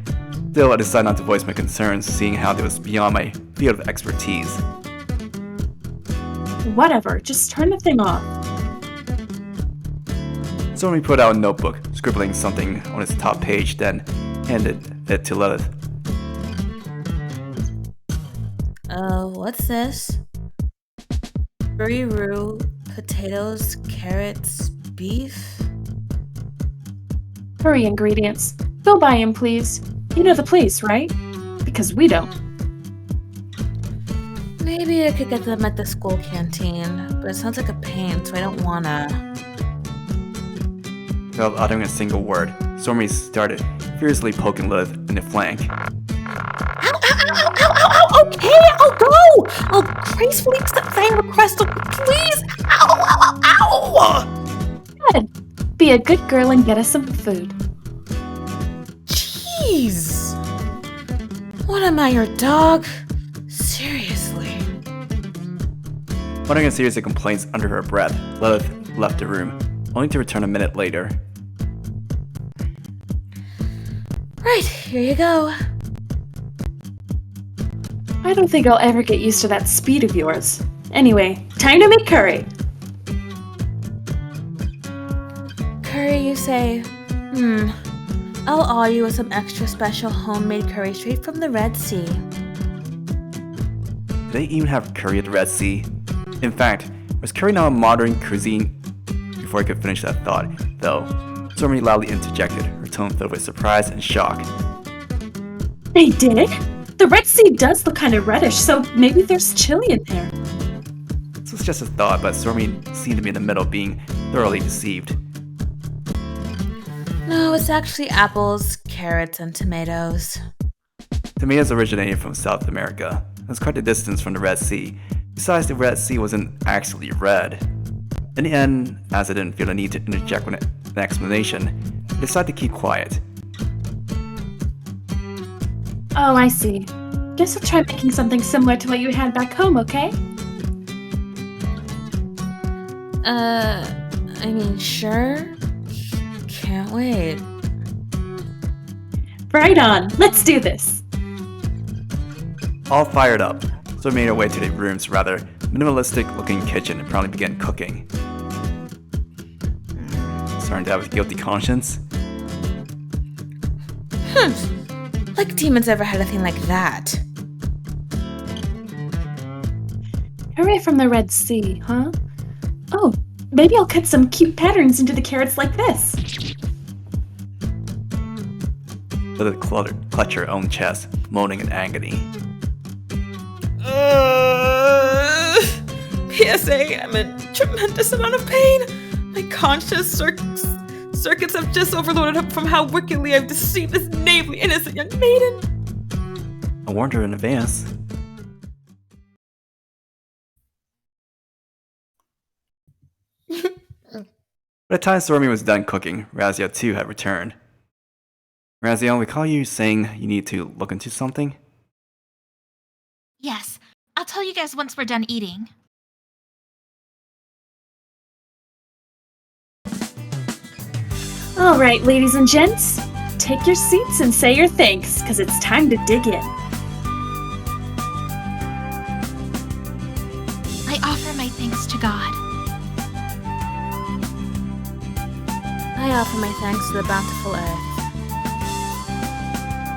Still, I decided not to voice my concerns, seeing how it was beyond my field of expertise. Whatever, just turn the thing off. Sorami put out a notebook, scribbling something on its top page, then handed it to Lilith. What's this? Kurou, potatoes, carrots, beef? Curry ingredients. Go buy him, please. You know the place, right? Because we don't. Maybe I could get them at the school canteen, but it sounds like a pain, so I don't wanna. Without uttering a single word, Sorami started furiously poking Lilith in the flank. Ow, ow, ow, ow, ow, ow, okay, I'll go! I'll gracefully accept friend request, please! Ow, ow, ow, ow! Good. Be a good girl and get us some food. Jeez! What am I, your dog? Seriously. Muttering a series of complaints under her breath, Lilith left the room, only to return a minute later. Right, here you go. I don't think I'll ever get used to that speed of yours. Anyway, time to make curry. Curry, you say? I'll awe you with some extra special homemade curry straight from the Red Sea. Did they even have curry at the Red Sea? In fact, was curry now a modern cuisine? Before I could finish that thought, though, Sorami loudly interjected, her tone filled with surprise and shock. They did? The Red Sea does look kind of reddish, so maybe there's chili in there. This was just a thought, but Sorami seemed to be in the middle, being thoroughly deceived. No, it's actually apples, carrots, and tomatoes. Tomatoes originated from South America. It was quite a distance from the Red Sea. Besides, the Red Sea wasn't actually red. In the end, as I didn't feel the need to interject with an explanation, I decided to keep quiet. Oh, I see. Guess I'll try making something similar to what you had back home, okay? I mean, sure. Can't wait. Right on, let's do this. All fired up, so I made our way to the room's rather minimalistic-looking kitchen and promptly began cooking. Starting to have a guilty conscience. Like demons ever had a thing like that. Curry from the Red Sea, huh? Oh, maybe I'll cut some cute patterns into the carrots like this. Lilith clutched her own chest, moaning in agony. PSA, I'm in tremendous amount of pain. My conscious circuits have just overloaded from how wickedly I've deceived this naively innocent young maiden. I warned her in advance. By the time Sorami was done cooking, Raziel too had returned. Raziel, I recall you saying you need to look into something? Yes, I'll tell you guys once we're done eating. All right, ladies and gents, take your seats and say your thanks, because it's time to dig in. I offer my thanks to God. I offer my thanks to the bountiful earth.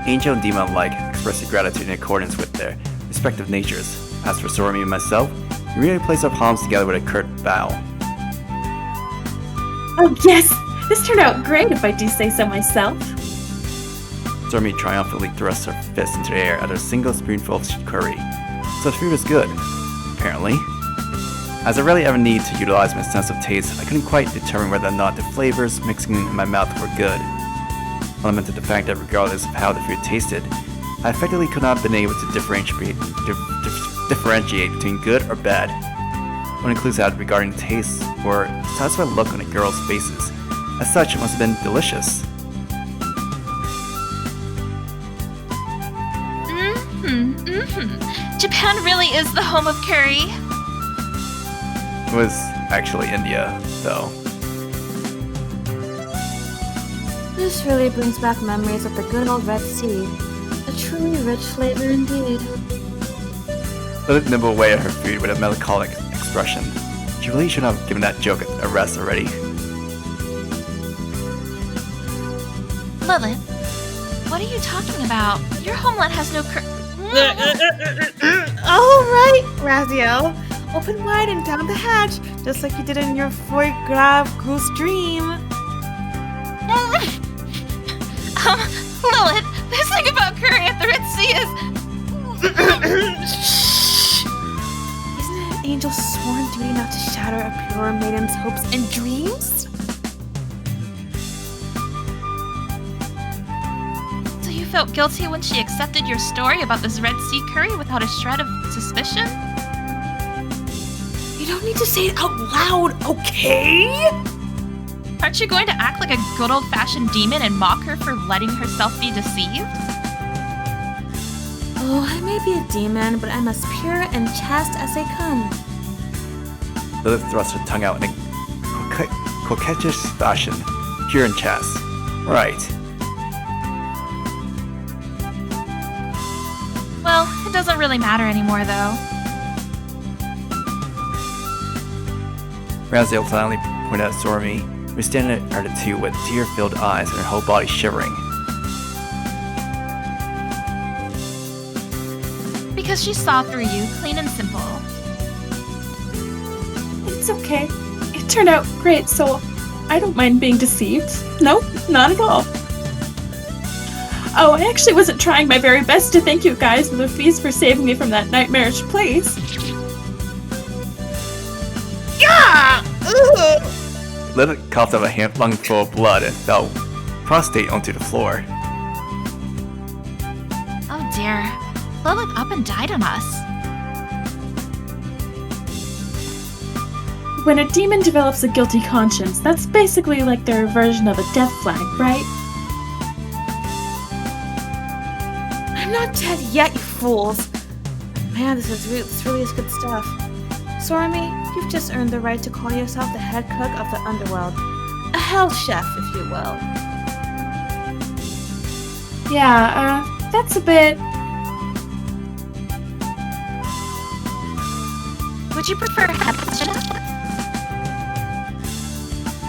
Angel and demon alike expressed gratitude in accordance with their respective natures. I As for Sorami and myself, we really placed our palms together with a curt bow. Oh yes! This turned out great if I do say so myself. Sorami triumphantly thrust her fist into the air at a single spoonful of curry. So the food was good, apparently. As I rarely ever need to utilize my sense of taste, I couldn't quite determine whether or not the flavors mixing in my mouth were good. Lamented the fact that regardless of how the food tasted, I effectively could not have been able to differentiate between good or bad. One includes that regarding the taste or the satisfied look on the girls' faces. As such, it must have been delicious. Japan really is the home of curry. It was actually India, though. This really brings back memories of the good old Red Sea. A truly rich flavor indeed. Lilith nibbled away at her food with a melancholic expression. She really should have given that joke a rest already. Lilith, what are you talking about? Your homeland has no Alright, Raziel. Open wide and down the hatch, just like you did in your foie gras goose dream. Lilith, this thing about curry at the Red Sea is... Isn't it an angel's sworn duty not to shatter a pure maiden's hopes and dreams? So you felt guilty when she accepted your story about this Red Sea curry without a shred of suspicion? You don't need to say it out loud, okay? Aren't you going to act like a good old-fashioned demon and mock her for letting herself be deceived? Oh, I may be a demon, but I'm as pure and chaste as they come. Lilith thrust her tongue out in a coquettish fashion. Pure and chaste. Right. Well, it doesn't really matter anymore, though. Raziel silently pointed at Sorami, who was standing at the two with tear-filled eyes and her whole body shivering. Because she saw through you, clean and simple. It's okay. It turned out great, so I don't mind being deceived. Nope, not at all. Oh, I actually wasn't trying my very best to thank you guys with a feast for saving me from that nightmarish place. Yeah! Ugh. Lilith coughed up a lungful of blood and fell prostrate onto the floor. Oh dear. Lilith up and died on us. When a demon develops a guilty conscience, that's basically like their version of a death flag, right? I'm not dead yet, you fools. Man, this really is good stuff. Sorami, you've just earned the right to call yourself the head cook of the underworld. A hell chef, if you will. Yeah, that's a bit... Would you prefer head chef?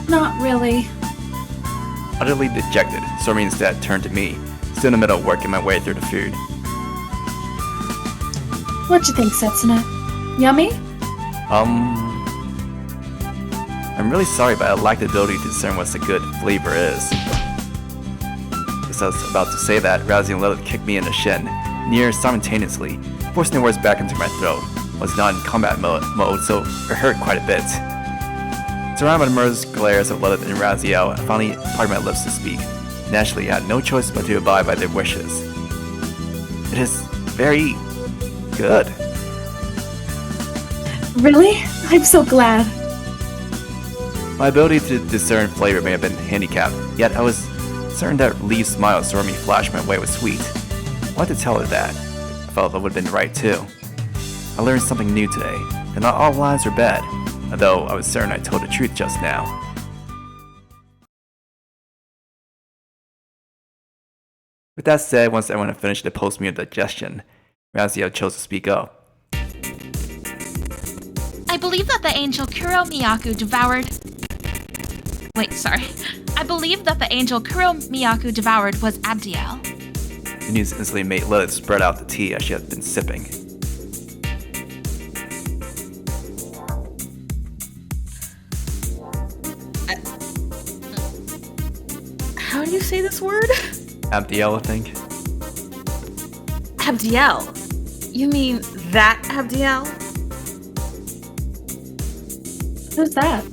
Not really. Utterly dejected, Sorami instead turned to me, still in the middle of working my way through the food. What'd you think, Setsuna? Yummy? I'm really sorry, but I lack the ability to discern what a good flavor is. As I was about to say that, Raziel and Lilith kicked me in the shin, near simultaneously, forcing the words back into my throat. I was not in combat mode, so it hurt quite a bit. Surrounded by the murderous glares of Lilith and Raziel, I finally parted my lips to speak. Naturally, I had no choice but to abide by their wishes. It is very good. Really? I'm so glad. My ability to discern flavor may have been handicapped, yet I was certain that Lee's smile saw me flash my way was sweet. I wanted to tell her that. I felt that would have been right too. I learned something new today, that not all lies are bad, although I was certain I told the truth just now. With that said, once everyone had finished the post-meal digestion, Raziel chose to speak up. I believe that the angel Kurou Miyako devoured... Wait, sorry. I believe that the angel Kurou Miyako devoured was Abdiel. The news instantly made Lilith spread out the tea as she had been sipping. say this word? Abdiel, I think. Abdiel? You mean that Abdiel? Who's that?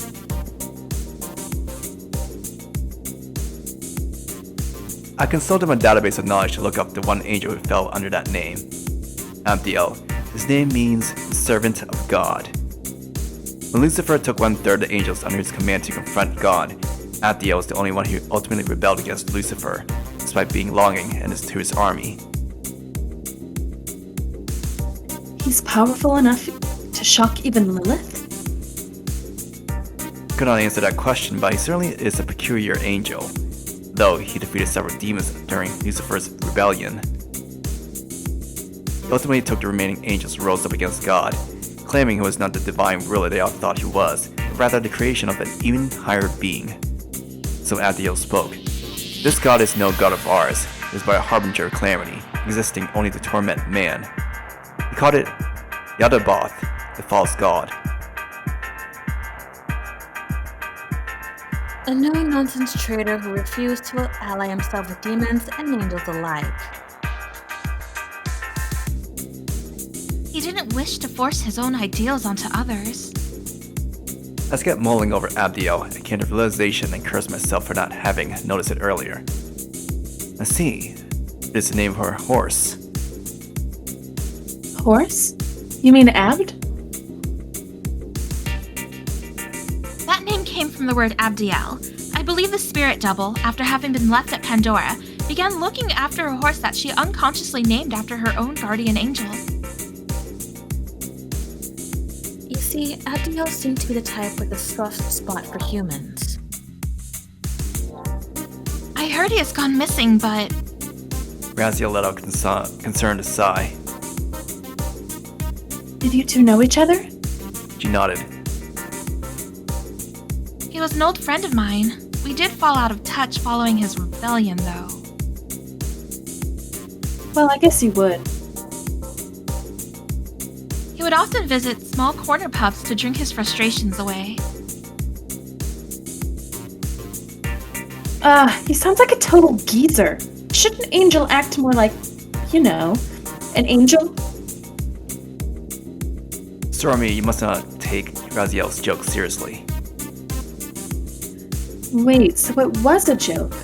I consulted my database of knowledge to look up the one angel who fell under that name. Abdiel. His name means servant of God. When Lucifer took 1/3 of the angels under his command to confront God, Abdiel was the only one who ultimately rebelled against Lucifer, despite being longing to his army. He's powerful enough to shock even Lilith? Could not answer that question, but he certainly is a peculiar angel, though he defeated several demons during Lucifer's rebellion. He ultimately took the remaining angels and rose up against God, claiming he was not the divine ruler they all thought he was, but rather the creation of an even higher being. So Abdiel spoke. This God is no God of ours, it is but a harbinger of calamity, existing only to torment man. He called it Duckbot, the false god. A no-nonsense traitor who refused to ally himself with demons and angels alike. He didn't wish to force his own ideals onto others. As I kept mulling over Abdiel, I came to the realization and cursed myself for not having noticed it earlier. I see. It is the name of her horse. Horse? You mean Abd? That name came from the word Abdiel. I believe the spirit double, after having been left at Pandora, began looking after a horse that she unconsciously named after her own guardian angel. You see, Abdiel seemed to be the type with a soft spot for humans. I heard he has gone missing, but... Raziel let out concerned a sigh. Did you two know each other? She nodded. He was an old friend of mine. We did fall out of touch following his rebellion, though. Well, I guess you would. He would often visit small corner pubs to drink his frustrations away. He sounds like a total geezer. Shouldn't an angel act more like, you know, an angel? Sorami, you must not take Raziel's joke seriously. Wait, so it was a joke.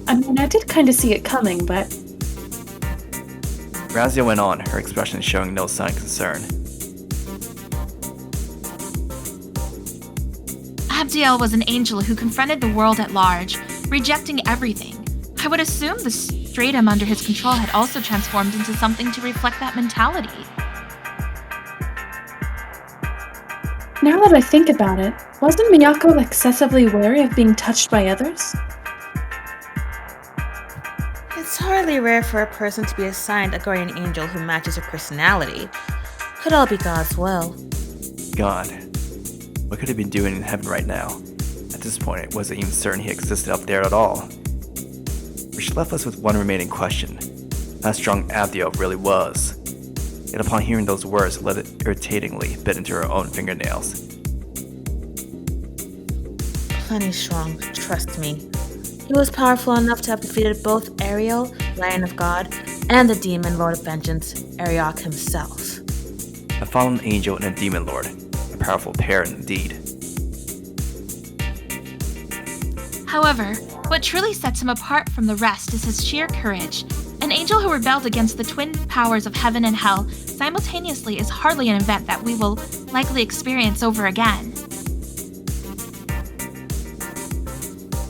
I mean, I did kind of see it coming, but... Raziel went on, her expression showing no sign of concern. Abdiel was an angel who confronted the world at large, rejecting everything. I would assume the stratum under his control had also transformed into something to reflect that mentality. Now that I think about it, wasn't Miyako excessively wary of being touched by others? It's hardly rare for a person to be assigned a guardian angel who matches her personality. Could all be God's will. God. What could he be doing in heaven right now? At this point, it wasn't even certain he existed up there at all. Which left us with one remaining question. How strong Abdiel really was. Yet upon hearing those words, Lilith irritatingly bit into her own fingernails. Plenty strong, trust me. He was powerful enough to have defeated both Ariel, Lion of God, and the demon Lord of Vengeance, Ariok himself. A fallen angel and a demon lord. A powerful pair indeed. However, what truly sets him apart from the rest is his sheer courage. An angel who rebelled against the twin powers of heaven and hell simultaneously is hardly an event that we will likely experience over again.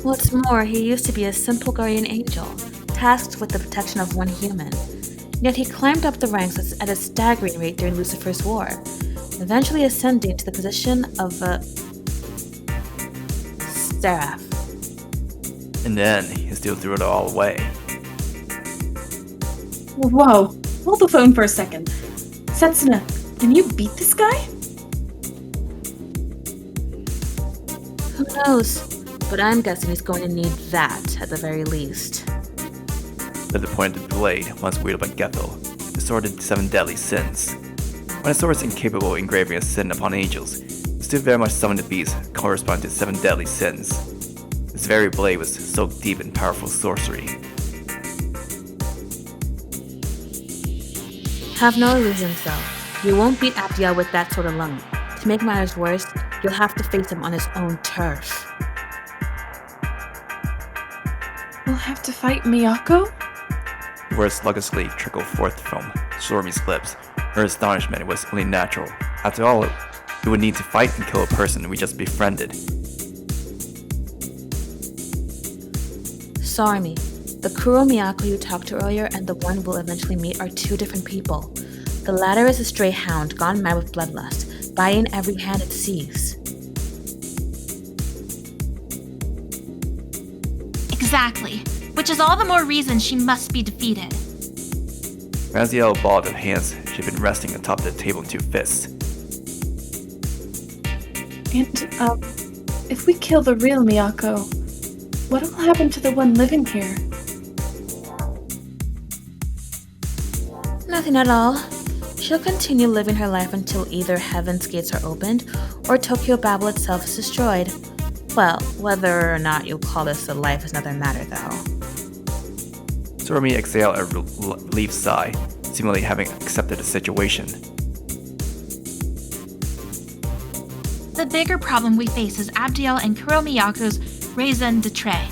What's more, he used to be a simple guardian angel, tasked with the protection of one human. Yet he climbed up the ranks at a staggering rate during Lucifer's war, eventually ascending to the position of a seraph. And then he still threw it all away. Whoa, hold the phone for a second. Setsuna, can you beat this guy? Who knows? But I'm guessing he's going to need that at the very least. At the point of the blade, once wielded by Gethel, the sword did 7 deadly sins. When a sword is incapable of engraving a sin upon angels, it still very much summoned the beast corresponding to 7 deadly sins. The Its very blade was soaked deep in powerful sorcery. Have no illusions, though. You won't beat Abdiel with that sort of alone. To make matters worse, you'll have to face him on his own turf. We'll have to fight Miyako? Words sluggishly trickled forth from Sorami's lips. Her astonishment was only natural. After all, we would need to fight and kill a person we just befriended. Sorami, the Kurou Miyako you talked to earlier and the one we'll eventually meet are two different people. The latter is a stray hound gone mad with bloodlust, biting every hand it sees. Exactly. Which is all the more reason she must be defeated. Raziel balled her hands. She'd been resting atop the table in two fists. And, if we kill the real Miyako, what'll happen to the one living here? Nothing at all. She'll continue living her life until either Heaven's gates are opened or Tokyo Babel itself is destroyed. Well, whether or not you'll call this a life is another matter, though. Sorami exhaled a relieved sigh, seemingly having accepted the situation. The bigger problem we face is Abdiel and Kurou Miyako's raison d'etre.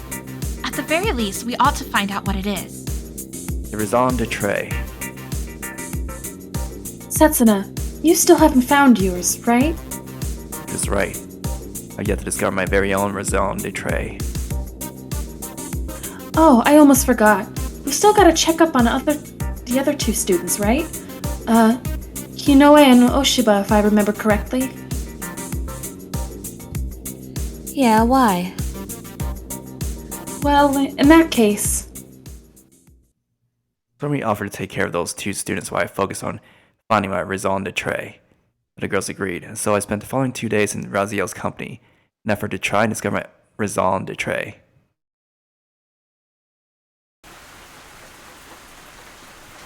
At the very least, we ought to find out what it is. The raison d'etre. Setsuna, you still haven't found yours, right? Is right. I've yet to discover my very own raison d'etre. Oh, I almost forgot. We've still gotta check up on the other two students, right? Hinoe and Oshiba, if I remember correctly. Yeah, why? Well, in that case... Sorami offered to take care of those two students while I focused on finding my raison d'etre. The girls agreed, and so I spent the following 2 days in Raziel's company, in an effort to try and discover my raison d'etre.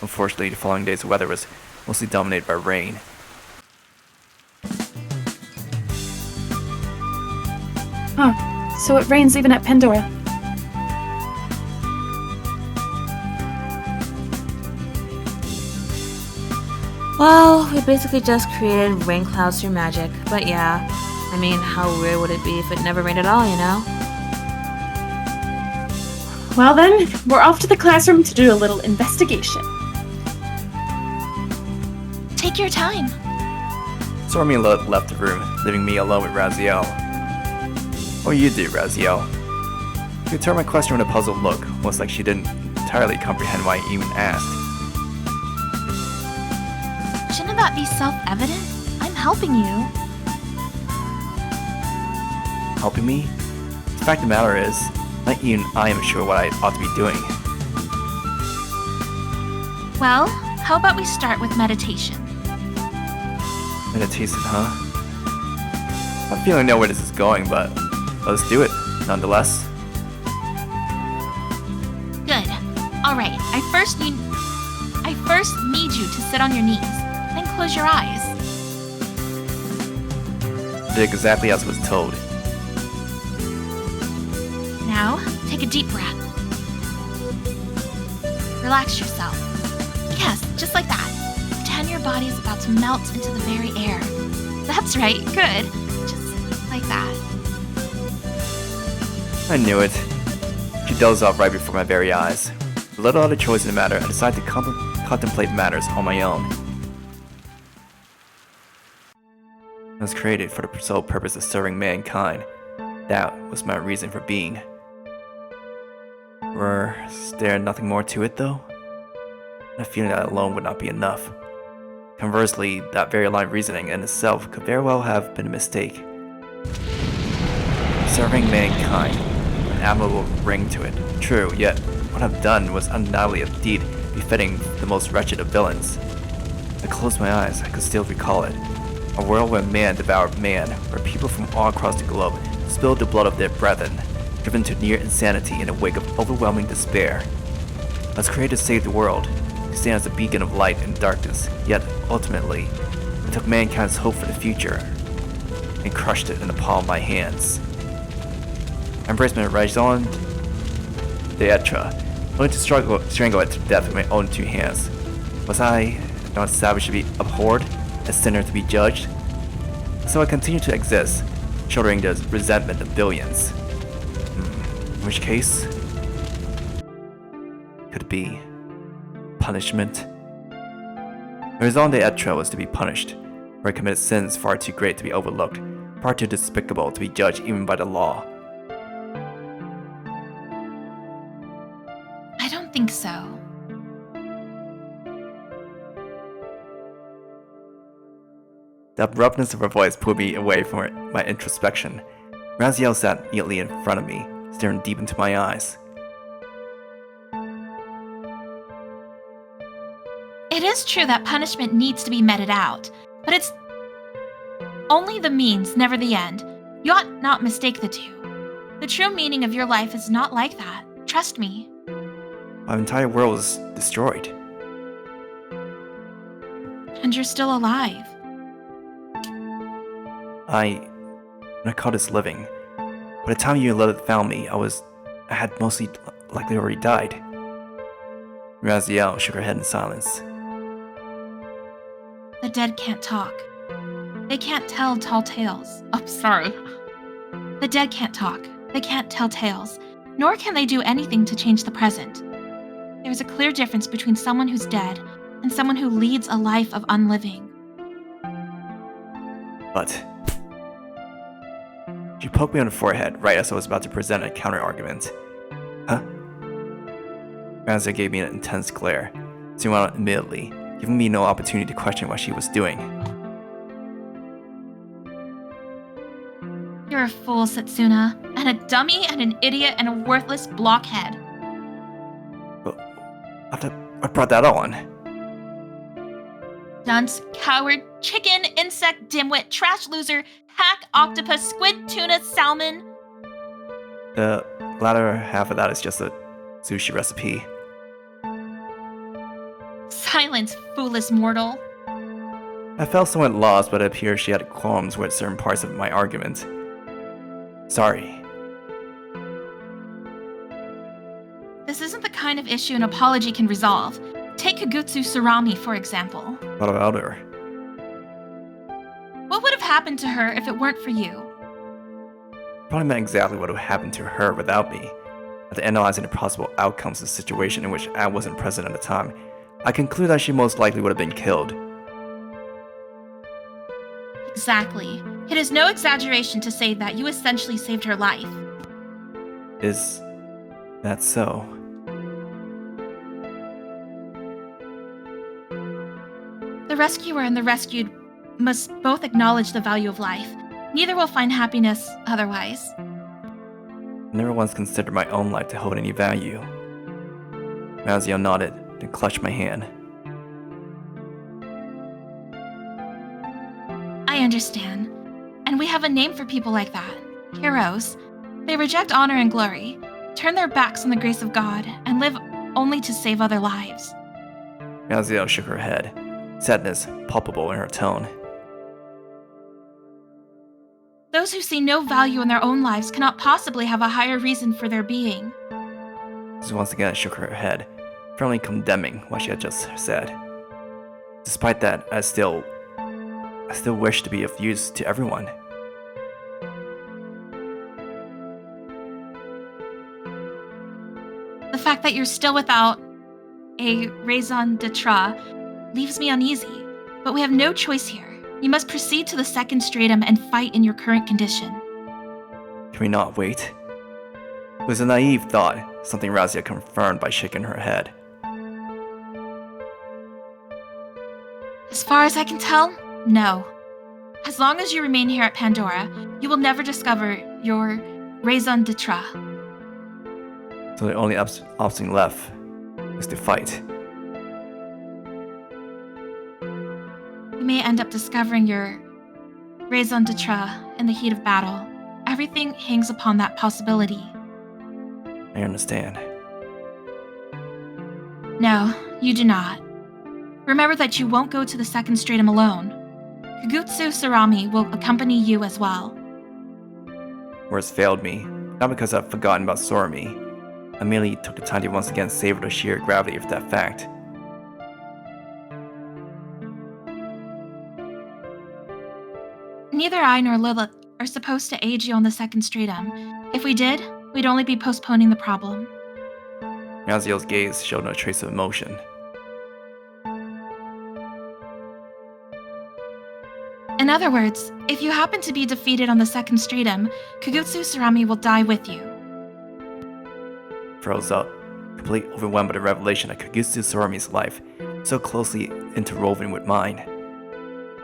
Unfortunately, the following days the weather was mostly dominated by rain. Huh, so it rains even at Pandora. Well, we basically just created rain clouds through magic, but yeah. I mean, how weird would it be if it never rained at all, you know? Well then, we're off to the classroom to do a little investigation. Take your time. Sorami left the room, leaving me alone with Raziel. What do you do, Raziel? She returned my question with a puzzled look, almost like she didn't entirely comprehend why I even asked. Shouldn't that be self-evident? I'm helping you. Helping me? The fact of the matter is, not even I am sure what I ought to be doing. Well, how about we start with meditation? Meditation, huh? I feel I know where this is going, but let's do it, nonetheless. Good. Alright, I first need you to sit on your knees. Then close your eyes. Did exactly as was told. Now, take a deep breath. Relax yourself. Yes, just like that. Pretend your body is about to melt into the very air. That's right, good. Just like that. I knew it. She dozed off right before my very eyes. With little other choice in the matter, I decided to contemplate matters on my own. I was created for the sole purpose of serving mankind. That was my reason for being. Was there nothing more to it, though? I had a feeling that alone would not be enough. Conversely, that very line of reasoning in itself could very well have been a mistake. Serving mankind, an admirable ring to it. True, yet what I've done was undoubtedly a deed befitting the most wretched of villains. I closed my eyes, I could still recall it. A world where man devoured man, where people from all across the globe spilled the blood of their brethren, driven to near insanity in a wake of overwhelming despair. I was created to save the world, to stand as a beacon of light in darkness, yet ultimately, I took mankind's hope for the future and crushed it in the palm of my hands. embraced my Raziel de Etra, only to strangle it to death with my own 2 hands. Was I not a savage to be abhorred, a sinner to be judged? So I continued to exist, shouldering the resentment of billions. In which case, could it be punishment? Raziel de Etra was to be punished, where I committed sins far too great to be overlooked, far too despicable to be judged even by the law. I don't think so. The abruptness of her voice pulled me away from my introspection. Raziel sat neatly in front of me, staring deep into my eyes. It is true that punishment needs to be meted out, but it's only the means, never the end. You ought not mistake the two. The true meaning of your life is not like that. Trust me. My entire world is destroyed. And you're still alive. I call this living. By the time you and Lilith found me, I had mostly likely already died. Raziel shook her head in silence. The dead can't talk. They can't tell tall tales. Oh, sorry. The dead can't talk. They can't tell tales. Nor can they do anything to change the present. There is a clear difference between someone who's dead and someone who leads a life of unliving. But she poked me on the forehead right as I was about to present a counter-argument. Huh? Raziel gave me an intense glare, zooming out immediately, giving me no opportunity to question what she was doing. You're a fool, Setsuna, and a dummy and an idiot and a worthless blockhead. But what brought that on? Dunce, coward, chicken, insect, dimwit, trash loser, hack, octopus, squid, tuna, salmon. The latter half of that is just a sushi recipe. Silence, foolish mortal. I felt somewhat lost, but it appears she had qualms with certain parts of my argument. Sorry. This isn't the kind of issue an apology can resolve. Take Kugutsu Sorami, for example. What about her? What would have happened to her if it weren't for you? Probably meant exactly what would have happened to her without me. After analyzing the possible outcomes of the situation in which I wasn't present at the time, I conclude that she most likely would have been killed. Exactly. It is no exaggeration to say that you essentially saved her life. Is that so? The rescuer and the rescued must both acknowledge the value of life. Neither will find happiness otherwise. I never once considered my own life to hold any value. Raziel nodded, then clutched my hand. I understand. And we have a name for people like that. Heroes. They reject honor and glory, turn their backs on the grace of God, and live only to save other lives. Raziel shook her head, sadness palpable in her tone. Those who see no value in their own lives cannot possibly have a higher reason for their being. She once again shook her head, firmly condemning what she had just said. Despite that, I still wish to be of use to everyone. The fact that you're still without a raison d'etre leaves me uneasy, but we have no choice here. You must proceed to the second stratum and fight in your current condition. Can we not wait? It was a naive thought, something Raziel confirmed by shaking her head. As far as I can tell, no. As long as you remain here at Pandora, you will never discover your raison d'etre. So the only option left is to fight. You may end up discovering your raison d'etre in the heat of battle. Everything hangs upon that possibility. I understand. No, you do not. Remember that you won't go to the second stratum alone. Kugutsu Sorami will accompany you as well. Words failed me. Not because I've forgotten about Sorami. I merely took the time to once again savor the sheer gravity of that fact. Neither I nor Lilith are supposed to aid you on the second stratum. If we did, we'd only be postponing the problem. Raziel's gaze showed no trace of emotion. In other words, if you happen to be defeated on the second stratum, Kugutsu Sorami will die with you. Froze up, completely overwhelmed by the revelation that Kugutsu Sorami's life so closely interwoven with mine.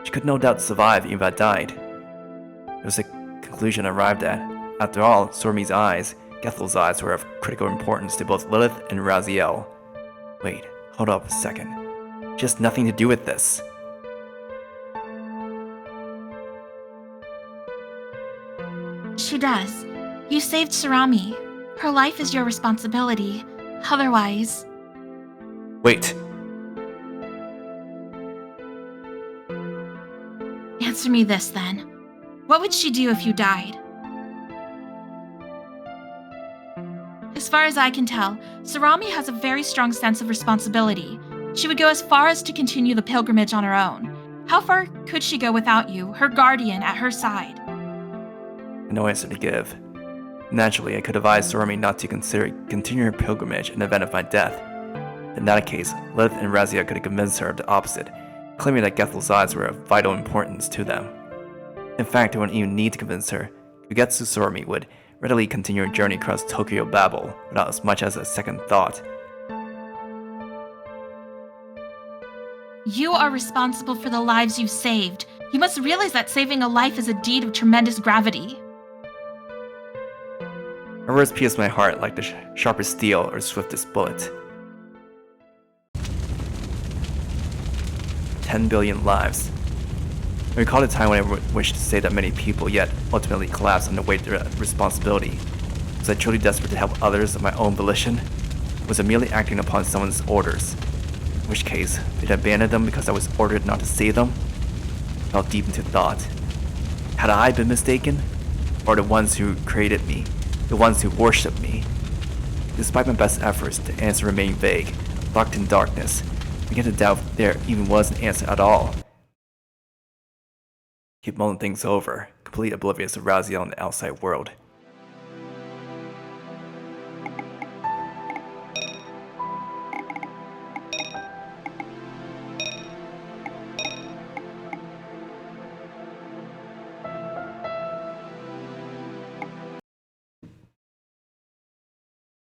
She could no doubt survive even if I died. It was a conclusion I arrived at. After all, Sorami's eyes, Gethel's eyes, were of critical importance to both Lilith and Raziel. Wait, hold up a second. She has nothing to do with this. She does. You saved Sorami. Her life is your responsibility. Otherwise... Wait. Answer me this, then. What would she do if you died? As far as I can tell, Sorami has a very strong sense of responsibility. She would go as far as to continue the pilgrimage on her own. How far could she go without you, her guardian, at her side? No answer to give. Naturally, I could advise Sorami not to consider continuing her pilgrimage in the event of my death. In that case, Lilith and Raziel could have convinced her of the opposite, claiming that Gethel's eyes were of vital importance to them. In fact, I wouldn't even need to convince her. Kugutsu Sorami would readily continue her journey across Tokyo Babel without as much as a second thought. You are responsible for the lives you saved. You must realize that saving a life is a deed of tremendous gravity. Her words pierced my heart like the sharpest steel or swiftest bullet. 10 billion lives. I recall the time when I wished to save that many people, yet ultimately collapsed under the weight of responsibility. Was I truly desperate to help others of my own volition? Was I merely acting upon someone's orders? In which case, did I abandon them because I was ordered not to save them? I fell deep into thought. Had I been mistaken? Or the ones who created me? The ones who worshipped me? Despite my best efforts, the answer remained vague, locked in darkness. I began to doubt if there even was an answer at all. Keep mulling things over, completely oblivious of Raziel and the outside world.